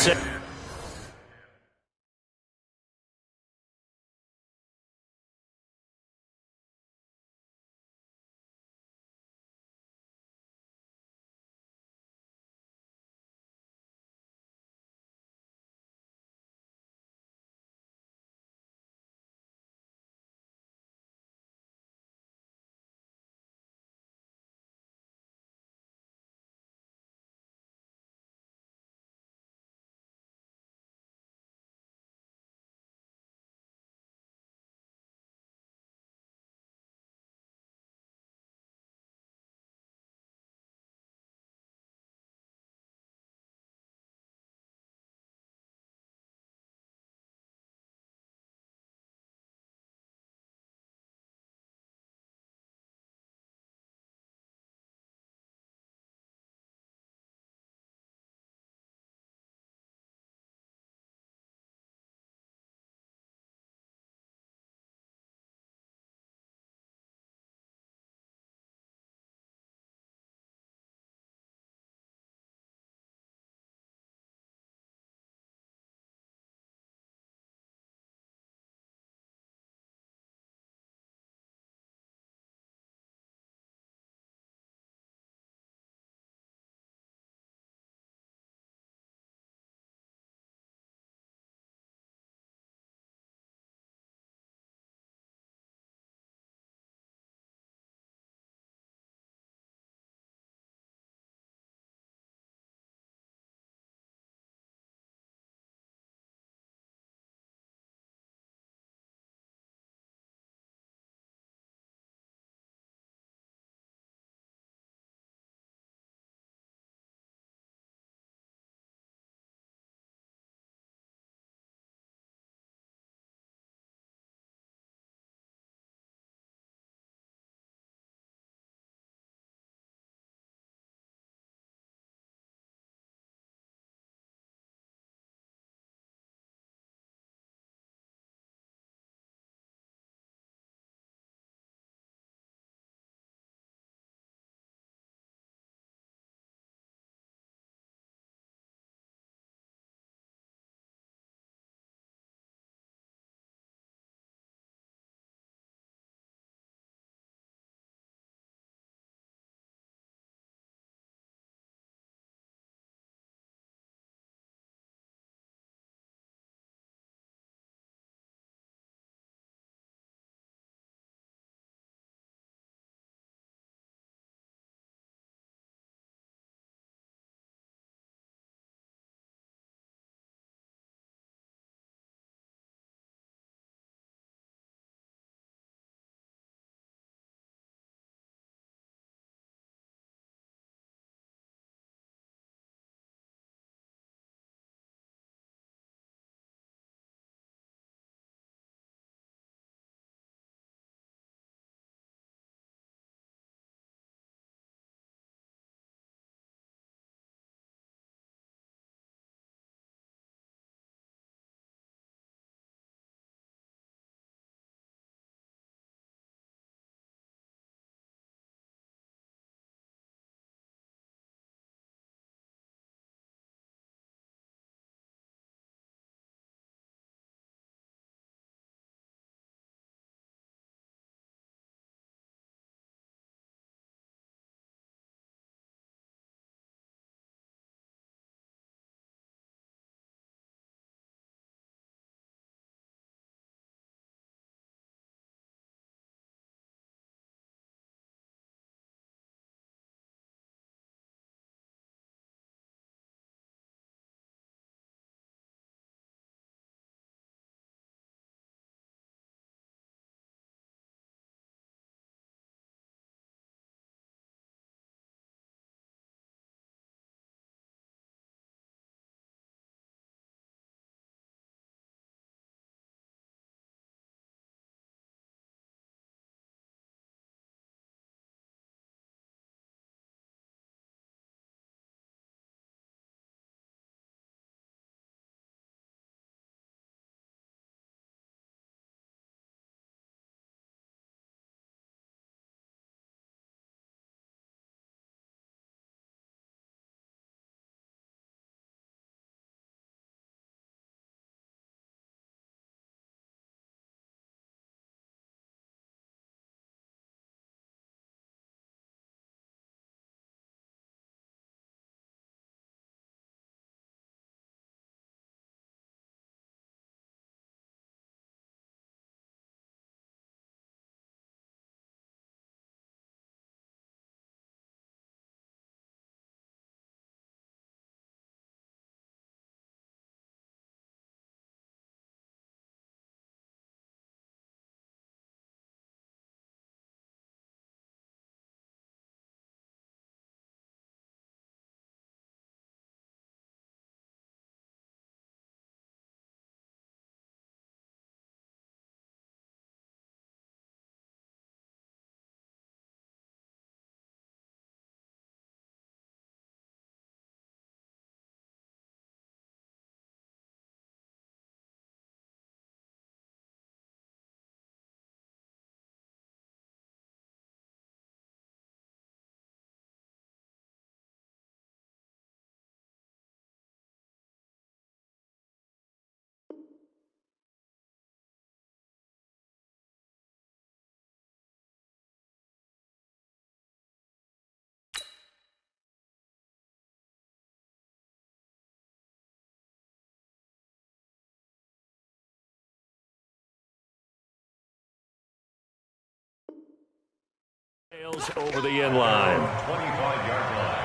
S2: Goes over the end line.
S7: 25-yard line.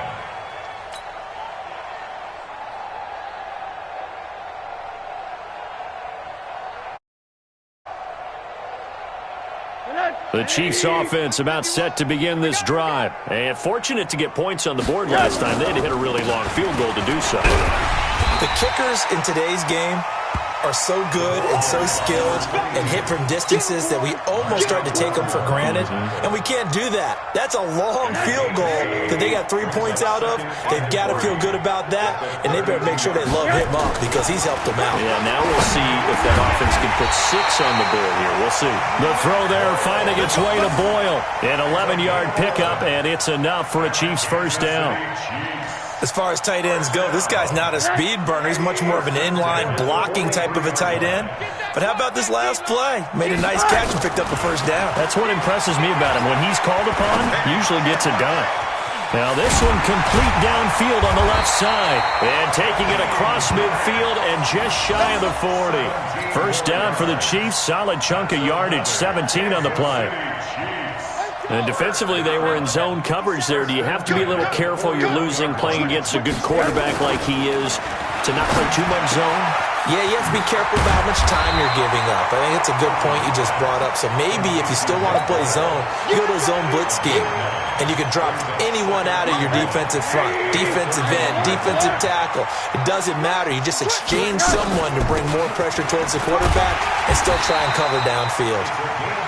S2: The Chiefs offense about set to begin this drive. And fortunate to get points on the board last time. They had to hit a really long field goal to do so.
S6: The kickers in today's game are so good and so skilled and hit from distances that we almost start to take them for granted, and we can't do that. That's a long field goal that they got 3 points out of. They've got to feel good about that, and they better make sure they love him up because he's helped them out.
S2: Yeah, now we'll see if that offense can put 6 on the board here. We'll see. The throw there finding its way to Boyle. An 11-yard pickup, and it's enough for a Chiefs first down.
S6: As far as tight ends go, this guy's not a speed burner. He's much more of an inline blocking type of a tight end. But how about this last play? Made a nice catch and picked up a first down.
S2: That's what impresses me about him. When he's called upon, usually gets it done. Now this one complete downfield on the left side. And taking it across midfield and just shy of the 40. First down for the Chiefs. Solid chunk of yardage, 17 on the play. And defensively, they were in zone coverage there. Do you have to be a little careful? You're losing, playing against a good quarterback like he is, to not play too much zone?
S6: Yeah, you have to be careful about how much time you're giving up. I think it's a good point you just brought up. So maybe if you still want to play zone, you go to a zone blitz scheme, and you can drop anyone out of your defensive front, defensive end, defensive tackle. It doesn't matter. You just exchange someone to bring more pressure towards the quarterback and still try and cover downfield.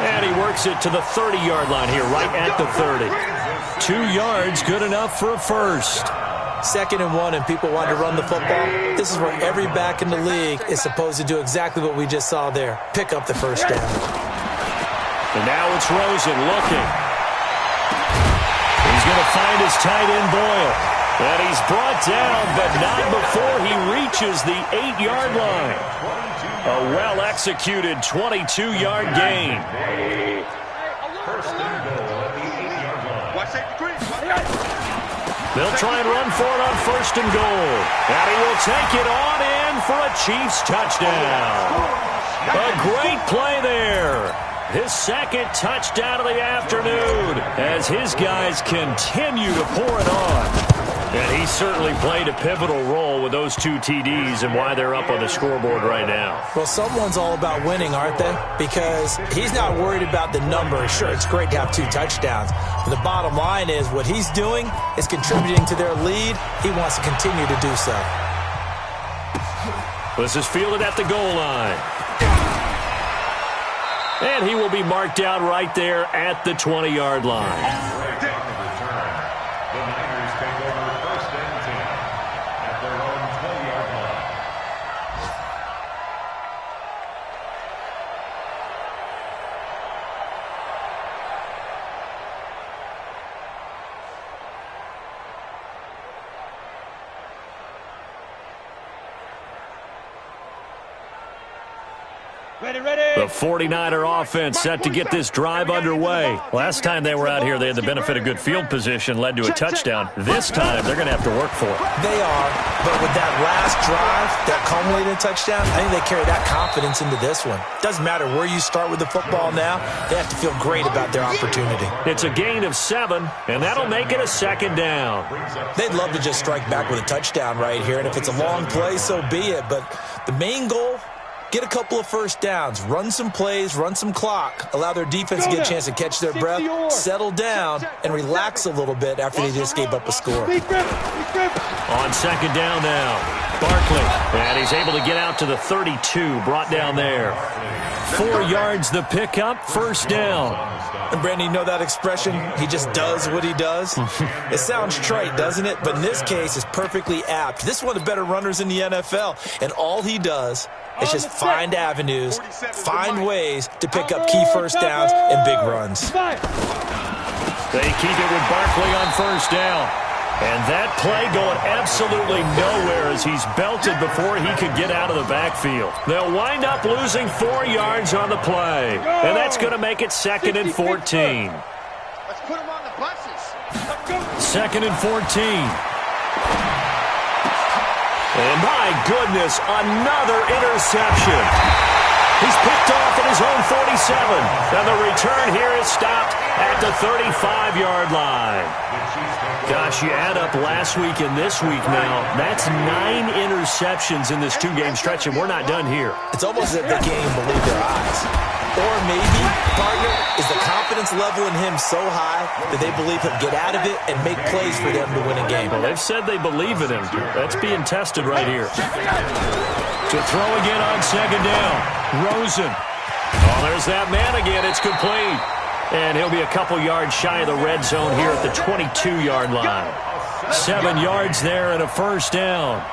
S2: And he works it to the 30-yard line here, right at the 30. 2 yards, good enough for a first.
S6: 2nd and 1, and people want to run the football. This is where every back in the league is supposed to do exactly what we just saw there. Pick up the first down.
S2: And now it's Rosen looking. He's going to find his tight end Boyle. And he's brought down, but not before he reaches the 8-yard line. A well-executed 22-yard gain.
S7: First and goal at the 8-yard line.
S5: Watch that green.
S2: They'll try and run for it on first and goal. And he will take it on in for a Chiefs touchdown. A great play there. His 2nd touchdown of the afternoon as his guys continue to pour it on. And he certainly played a pivotal role with those 2 TDs and why they're up on the scoreboard right now.
S6: Well, someone's all about winning, aren't they? Because he's not worried about the number. Sure, it's great to have 2 touchdowns. But the bottom line is what he's doing is contributing to their lead. He wants to continue to do so.
S2: This is fielded at the goal line. And he will be marked out right there at the 20-yard line.
S7: The Niners take over first and 10 at their own 20-yard line.
S2: The 49er offense set to get this drive underway. Last time they were out here, they had the benefit of good field position, led to a touchdown. This time, they're going to have to work for it.
S6: They are, but with that last drive, that culminated in touchdown, I think they carry that confidence into this one. Doesn't matter where you start with the football now, they have to feel great about their opportunity.
S2: It's a gain of 7, and that'll make it a 2nd down.
S6: They'd love to just strike back with a touchdown right here, and if it's a long play, so be it. But the main goal, get a couple of first downs, run some plays, run some clock, allow their defense to get a chance to catch their breath, settle down, and relax a little bit after they just gave up a score.
S2: On 2nd down now, Barkley, and he's able to get out to the 32, brought down there. 4 yards the pickup, first down.
S6: And Brandon, you know that expression? He just does what he does? It sounds trite, doesn't it? But in this case, it's perfectly apt. This is one of the better runners in the NFL, and all he does is just find avenues, find ways to pick up key first downs and big runs.
S2: They keep it with Barkley on first down. And that play going absolutely nowhere as he's belted before he could get out of the backfield. They'll wind up losing 4 yards on the play. And that's going to make it 2nd and 14.
S5: Let's put him on the buses.
S2: 2nd and 14. And my goodness, another interception. He's picked off at his own 47. And the return here is stopped at the 35-yard line. Gosh, you add up last week and this week now, that's 9 interceptions in this 2-game stretch, and we're not done here.
S6: It's almost as if they can't even believe their eyes. Or maybe, partner, is the confidence level in him so high that they believe he'll get out of it and make plays for them to win a game.
S2: Well, they've said they believe in him. That's being tested right here. To throw again on second down. Rosen. Oh, there's that man again. It's complete. And he'll be a couple yards shy of the red zone here at the 22-yard line. 7 yards there and a first down.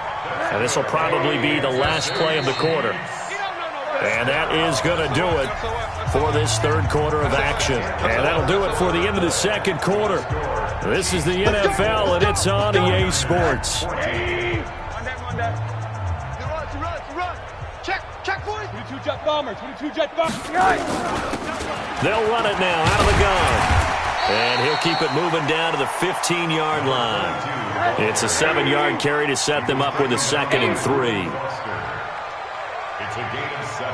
S2: And this will probably be the last play of the quarter. And that is going to do it for this third quarter of action. And that'll do it for the end of the second quarter. This is the NFL, and it's on EA Sports.
S5: Check, boys.
S3: 22 jet bomber, 22 jet bomber.
S2: They'll run it now out of the gun. And he'll keep it moving down to the 15-yard line. It's a 7-yard carry to set them up with a 2nd and 3.
S7: It's a gain of 7.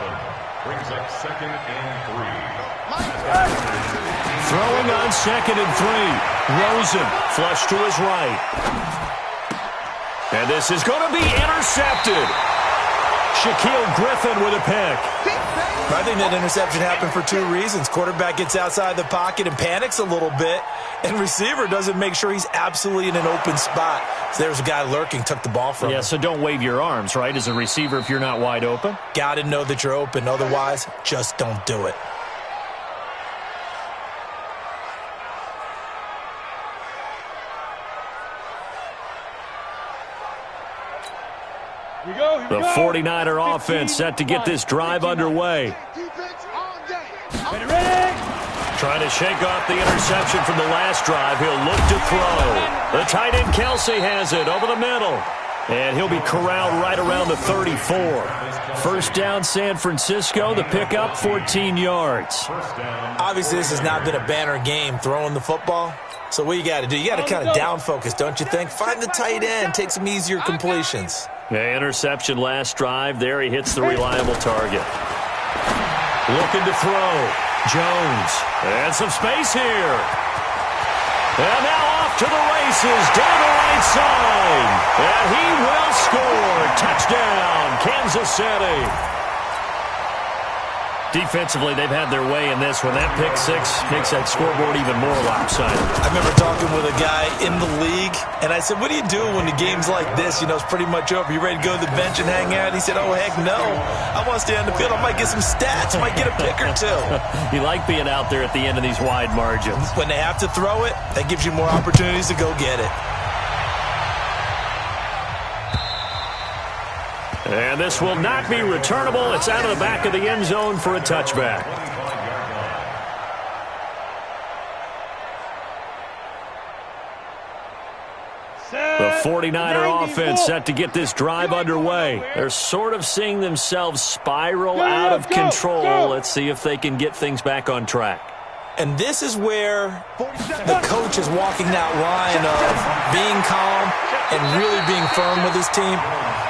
S7: Brings up 2nd and 3.
S2: Throwing on 2nd and 3. Rosen flush to his right. And this is going to be intercepted. Shaquille Griffin with a pick.
S6: I think that interception happened for 2 reasons. Quarterback gets outside the pocket and panics a little bit, and receiver doesn't make sure he's absolutely in an open spot. So there's a guy lurking, took the ball from him.
S2: Yeah, so don't wave your arms, right, as a receiver if you're not wide open?
S6: Got to know that you're open. Otherwise, just don't do it.
S2: The 49er offense set to get this drive underway. Trying to shake off the interception from the last drive. He'll look to throw. The tight end Kelsey has it over the middle. And he'll be corralled right around the 34. First down, San Francisco. The pickup, 14 yards.
S6: Obviously, this has not been a banner game throwing the football. So what you got to do, you got to kind of down focus, don't you think? Find the tight end, take some easier completions.
S2: Yeah, interception last drive. There he hits the reliable target. Looking to throw. Jones. And some space here. And now off to the races down the right side. And he will score. Touchdown, Kansas City. Defensively, they've had their way in this one. That pick six makes that scoreboard even more lopsided.
S6: I remember talking with a guy in the league, and I said, what do you do when the game's like this? You know, it's pretty much over. You ready to go to the bench and hang out? He said, oh, heck no. I want to stay on the field. I might get some stats. I might get a pick or two.
S2: You like being out there at the end of these wide margins.
S6: When they have to throw it, that gives you more opportunities to go get it.
S2: And this will not be returnable. It's out of the back of the end zone for a touchback. The 49er offense set to get this drive underway. They're sort of seeing themselves spiral out of control. Let's see if they can get things back on track.
S6: And this is where the coach is walking that line of being calm and really being firm with his team.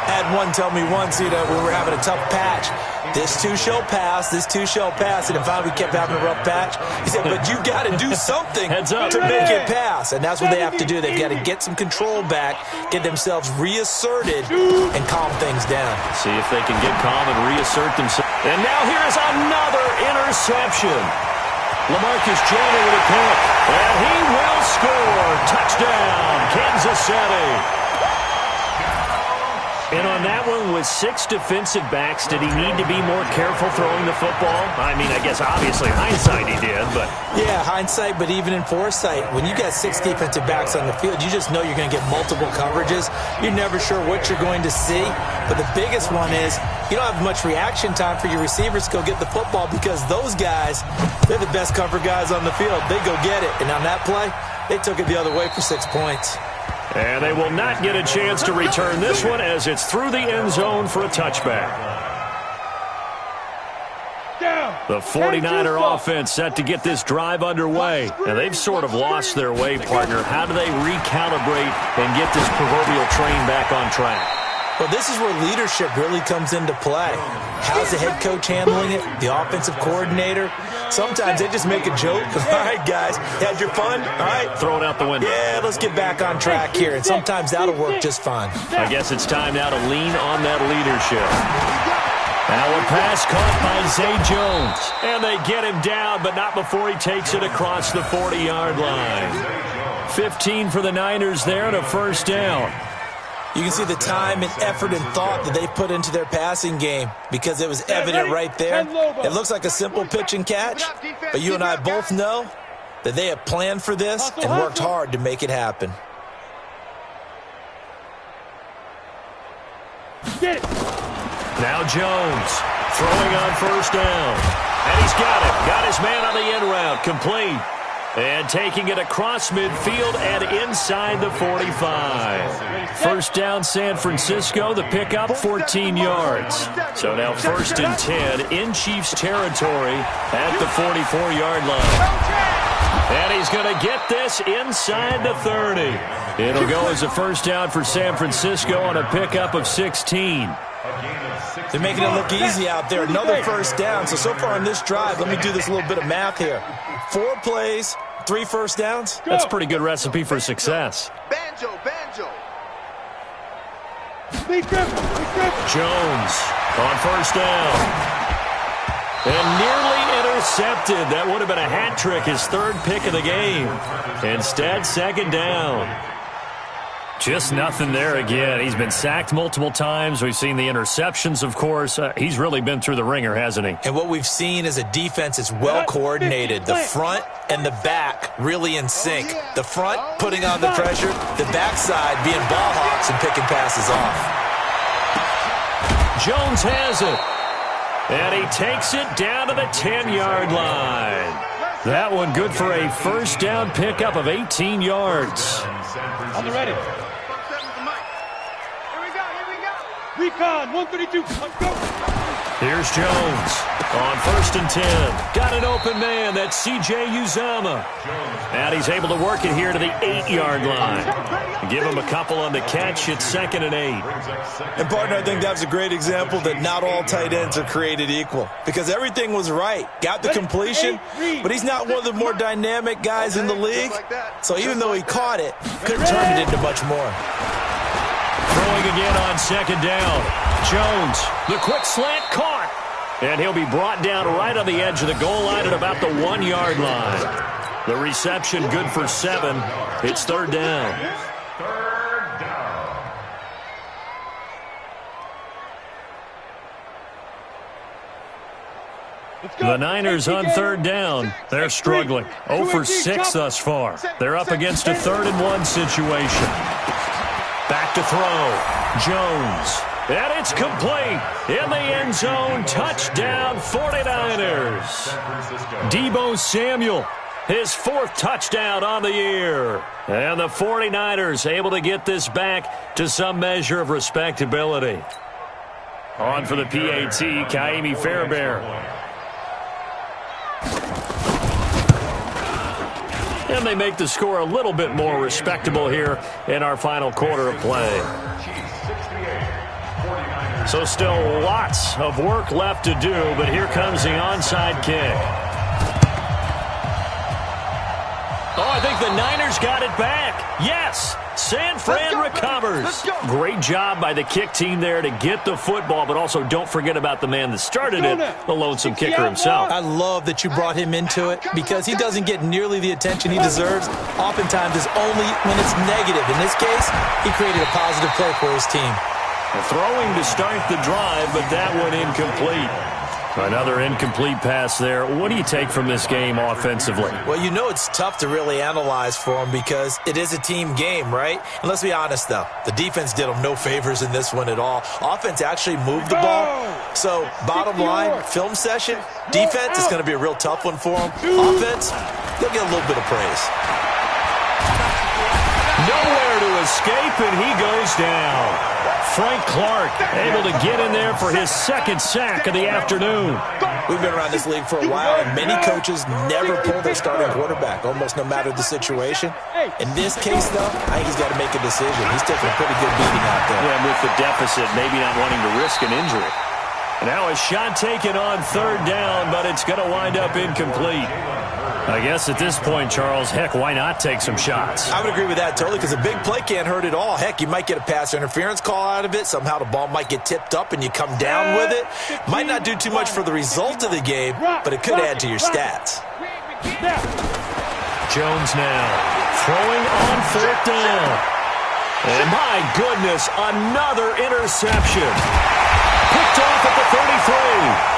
S6: Had one tell me once, you know, we were having a tough patch. This too shall pass, this too shall pass. And in fact, we kept having a rough patch. He said, but you got to do something to make it pass. And that's what they have to do. They've got to get some control back, get themselves reasserted, and calm things down.
S2: See if they can get calm and reassert themselves. And now here is another interception. LaMarcus Joyner with a pick. And he will score. Touchdown, Kansas City. And on that one, with 6 defensive backs, did he need to be more careful throwing the football? I mean, I guess obviously hindsight he did, but...
S6: Yeah, hindsight, but even in foresight, when you got 6 defensive backs on the field, you just know you're going to get multiple coverages. You're never sure what you're going to see. But the biggest one is you don't have much reaction time for your receivers to go get the football because those guys, they're the best cover guys on the field. They go get it. And on that play, they took it the other way for 6 points.
S2: And they will not get a chance to return this one as it's through the end zone for a touchback. The 49er offense set to get this drive underway. And they've sort of lost their way, partner. How do they recalibrate and get this proverbial train back on track?
S6: Well, this is where leadership really comes into play. How's the head coach handling it? The offensive coordinator? Sometimes they just make a joke. All right, guys, had your fun? All right.
S2: Throw it out the window.
S6: Yeah, let's get back on track here, and sometimes that'll work just fine.
S2: I guess it's time now to lean on that leadership. Now a pass caught by Zay Jones. And they get him down, but not before he takes it across the 40-yard line. 15 for the Niners there and a first down.
S6: You can see the time and effort and thought that they put into their passing game because it was evident right there. It looks like a simple pitch and catch, but you and I both know that they have planned for this and worked hard to make it happen.
S2: Now Jones throwing on first down. And he's got it. Got his man on the end route. Complete. And taking it across midfield and inside the 45. First down San Francisco. The pickup 14 yards. So now first and 10 in Chiefs territory at the 44-yard line. And he's going to get this inside the 30. It'll go as a first down for San Francisco on a pickup of 16.
S6: They're making it look easy out there. Another first down. So far on this drive, let me do this little bit of math here. 4 plays, 3 first downs.
S2: That's a pretty good recipe for success.
S5: Banjo.
S2: Jones on first down. And nearly intercepted. That would have been a hat trick, his 3rd pick of the game. Instead, second down. Just nothing there again. He's been sacked multiple times. We've seen the interceptions, of course. He's really been through the ringer, hasn't he?
S6: And what we've seen is a defense that's well coordinated. The front and the back really in sync. The front putting on the pressure, the backside being ball hawks and picking passes off.
S2: Jones has it. And he takes it down to the 10-yard line. That one good for a first down pickup of 18 yards.
S8: On the ready. Recon, 132, let's go.
S2: Here's Jones on first and 10. Got an open man, that's C.J. Uzomah. And he's able to work it here to the 8-yard line. Give him a couple on the catch, it's 2nd and 8.
S6: And, partner, I think that was a great example that not all tight ends are created equal. Because everything was right. Got the completion, but he's not one of the more dynamic guys in the league. So even though he caught it, couldn't turn it into much more.
S2: Throwing again on 2nd down. Jones, the quick slant caught. And he'll be brought down right on the edge of the goal line at about the 1-yard line. The reception good for 7. It's 3rd down.
S7: Third down.
S2: The Niners on 3rd down. They're struggling. 0 for 6 thus far. They're up against a 3rd and 1 situation. Back to throw. Jones. And it's complete. In the end zone. Touchdown 49ers. Deebo Samuel. His 4th touchdown on the year. And the 49ers able to get this back to some measure of respectability. On for the PAT, Kaimi Fairbairn. And they make the score a little bit more respectable here in our final quarter of play. So still lots of work left to do, but here comes the onside kick. Oh, I think the Niners got it back. Yes, San Fran recovers. Great job by the kick team there to get the football, but also don't forget about the man that started it, the lonesome kicker himself.
S6: I love that you brought him into it because he doesn't get nearly the attention he deserves. Oftentimes it's only when it's negative. In this case, he created a positive play for his team.
S2: Throwing to start the drive, but that one incomplete. Another incomplete pass there. What do you take from this game offensively?
S6: Well, you know it's tough to really analyze for him because it is a team game, right? And let's be honest, though. The defense did them no favors in this one at all. Offense actually moved the ball. So, bottom line, film session, defense is going to be a real tough one for them. Offense, they'll get a little bit of praise.
S2: Nowhere to escape, and he goes down. Frank Clark able to get in there for his 2nd sack of the afternoon.
S6: We've been around this league for a while, and many coaches never pull their starting quarterback, almost no matter the situation. In this case, though, I think he's got to make a decision. He's taking a pretty good beating out there.
S2: Yeah, with the deficit, maybe not wanting to risk an injury. Now a shot taken on third down, but it's going to wind up incomplete. I guess at this point, Charles, heck, why not take some shots?
S6: I would agree with that totally, because a big play can't hurt at all. Heck, you might get a pass interference call out of it. Somehow the ball might get tipped up and you come down with it. Might not do too much for the result of the game, but it could add to your stats.
S2: Jones now throwing on fourth down. And my goodness, another interception. Picked off at the 33.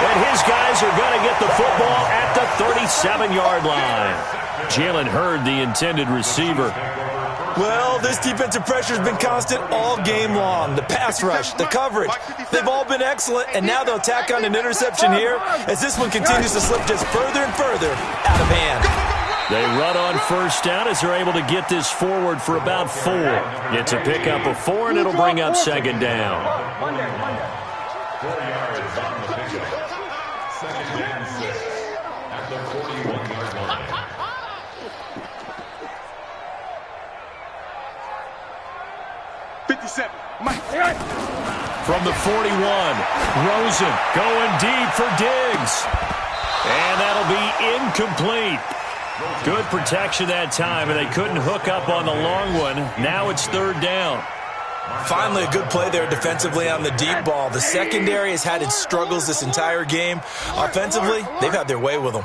S2: And his guys are going to get the football at the 37-yard line. Jalen Hurd, the intended receiver.
S6: Well, this defensive pressure has been constant all game long. The pass rush, the coverage, they've all been excellent, and now they'll tack on an interception here as this one continues to slip just further and further out of hand.
S2: They run on first down as they're able to get this forward for about 4. It's a pickup of 4, and it'll bring up second down.
S7: 4 yards on the pickup. Second and 6 at the 41-yard line.
S2: From the 41, Rosen going deep for Diggs. And that'll be incomplete. Good protection that time, and they couldn't hook up on the long one. Now it's third down.
S6: Finally, a good play there defensively on the deep ball. The secondary has had its struggles this entire game. Offensively, they've had their way with them.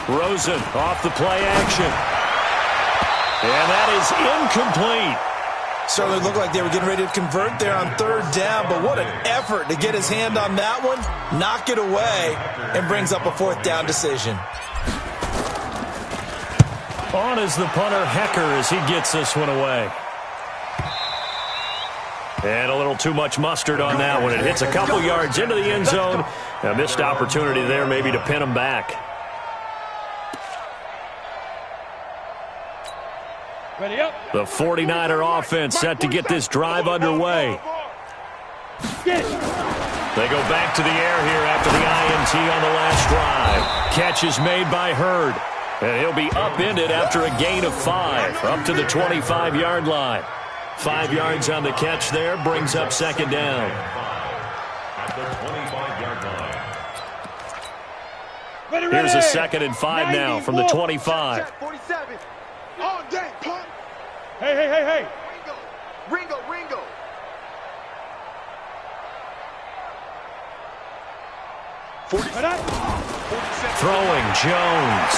S2: Rosen off the play action. And that is incomplete.
S6: Certainly looked like they were getting ready to convert there on third down, but what an effort to get his hand on that one, knock it away, and brings up a fourth down decision.
S2: On is the punter, Hecker, as he gets this one away. And a little too much mustard on that one. It hits a couple yards into the end zone. A missed opportunity there maybe to pin him back.
S8: Ready up.
S2: The 49er offense set to get this drive underway.
S8: Get it.
S2: They go back to the air here after the INT on the last drive. Catch is made by Hurd. And he'll be upended after a gain of 5, up to the 25-yard line. 5 yards on the catch there, brings up second down.
S7: At the 25-yard line.
S2: Here's a 2nd and 5 now from the 25.
S5: 47. All day, punt.
S8: Hey.
S5: Ringo.
S2: Throwing Jones.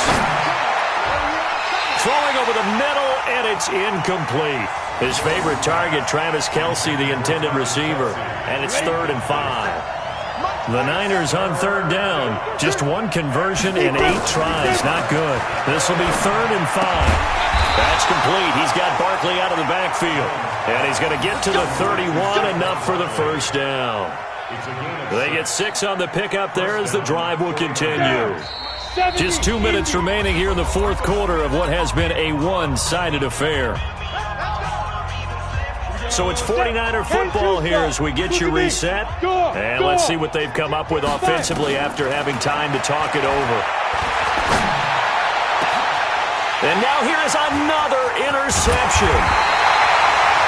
S2: Throwing over the middle, and it's incomplete. His favorite target, Travis Kelce, the intended receiver. And it's 3rd and 5. The Niners on third down. Just one conversion in 8 tries. Not good. This will be 3rd and 5. That's complete. He's got Barkley out of the backfield. And he's going to get to the 31, enough for the first down. They get 6 on the pickup there as the drive will continue. Just 2 minutes remaining here in the fourth quarter of what has been a one-sided affair. So it's 49er football here as we get you reset. And let's see what they've come up with offensively after having time to talk it over. And now here is another interception.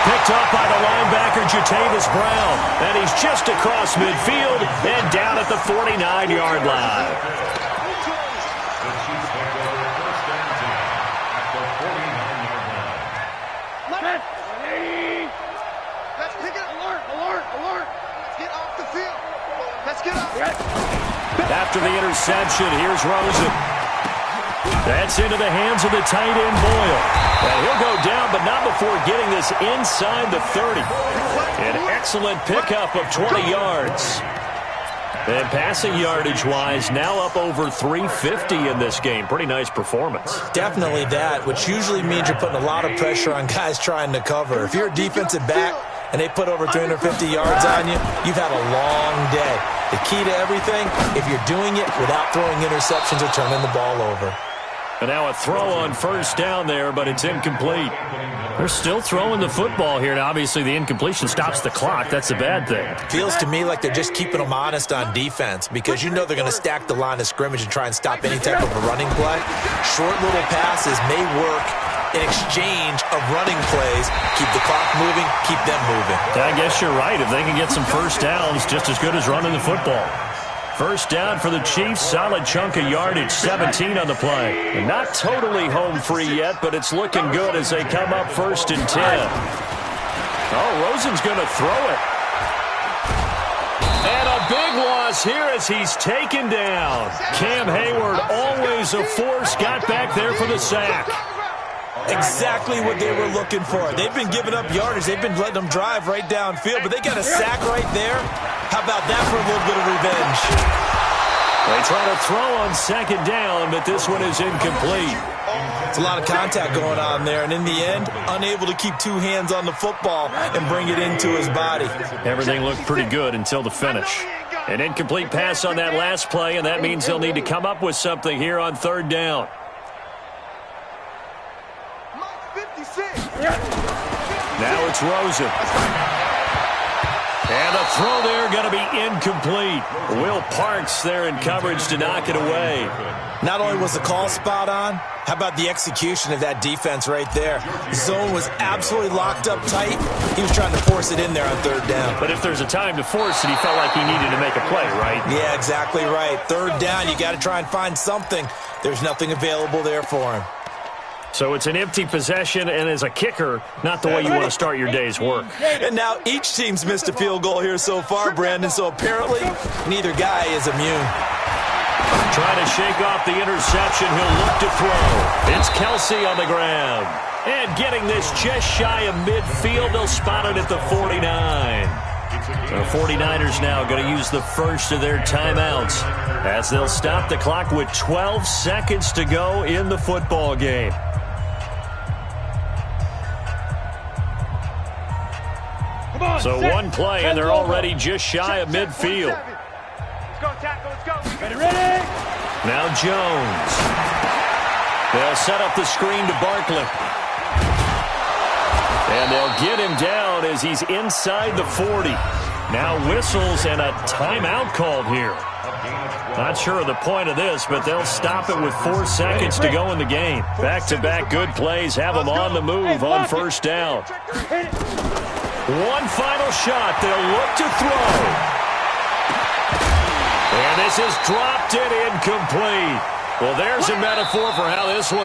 S2: Picked up by the linebacker, Jatavis Brown. And he's just across midfield and down at the 49-yard line.
S5: Let's pick it. Alert. Let's get off the field. Let's get up.
S2: After the interception, here's Rosen. That's into the hands of the tight end, Boyle. And he'll go down, but not before getting this inside the 30. An excellent pickup of 20 yards. And passing yardage-wise, now up over 350 in this game. Pretty nice performance.
S6: Definitely that, which usually means you're putting a lot of pressure on guys trying to cover. If you're a defensive back and they put over 350 yards on you, you've had a long day. The key to everything, if you're doing it without throwing interceptions or turning the ball over.
S2: And now a throw on first down there, but it's incomplete. They're still throwing the football here, and obviously the incompletion stops the clock. That's a bad thing.
S6: Feels to me like they're just keeping them honest on defense because you know they're going to stack the line of scrimmage and try and stop any type of a running play. Short little passes may work an exchange of running plays. Keep the clock moving, keep them moving.
S2: I guess you're right. If they can get some first downs, just as good as running the football. First down for the Chiefs, solid chunk of yardage, 17 on the play. Not totally home free yet, but it's looking good as they come up 1st and 10. Oh, Rosen's going to throw it. And a big loss here as he's taken down. Cam Hayward, always a force, got back there for the sack.
S6: Exactly what they were looking for. They've been giving up yardage. They've been letting them drive right downfield, but they got a sack right there. How about that for a little bit of revenge?
S2: They try to throw on 2nd down, but this one is incomplete.
S6: It's a lot of contact going on there, and in the end, unable to keep 2 hands on the football and bring it into his body.
S2: Everything looked pretty good until the finish. An incomplete pass on that last play, and that means they'll need to come up with something here on 3rd down. Now it's Rosen. And a throw there going to be incomplete. Will Parks there in coverage to knock it away.
S6: Not only was the call spot on, how about the execution of that defense right there? The zone was absolutely locked up tight. He was trying to force it in there on 3rd down.
S2: But if there's a time to force it, he felt like he needed to make a play, right?
S6: Yeah, exactly right. 3rd down, you got to try and find something. There's nothing available there for him.
S2: So it's an empty possession, and as a kicker, not the way you want to start your day's work.
S6: And now each team's missed a field goal here so far, Brandon, so apparently neither guy is immune.
S2: Trying to shake off the interception, he'll look to throw. It's Kelsey on the ground. And getting this just shy of midfield, they'll spot it at the 49. The 49ers now going to use the first of their timeouts as they'll stop the clock with 12 seconds to go in the football game. So one play, and they're already just shy of midfield.
S5: Let's go, tackle, let's go.
S8: Ready?
S2: Now Jones. They'll set up the screen to Barkley. And they'll get him down as he's inside the 40. Now whistles and a timeout called here. Not sure of the point of this, but they'll stop it with 4 seconds to go in the game. Back-to-back good plays have them on the move on 1st down. One final shot. They'll look to throw. And this is dropped and incomplete. Well, there's a metaphor for how this one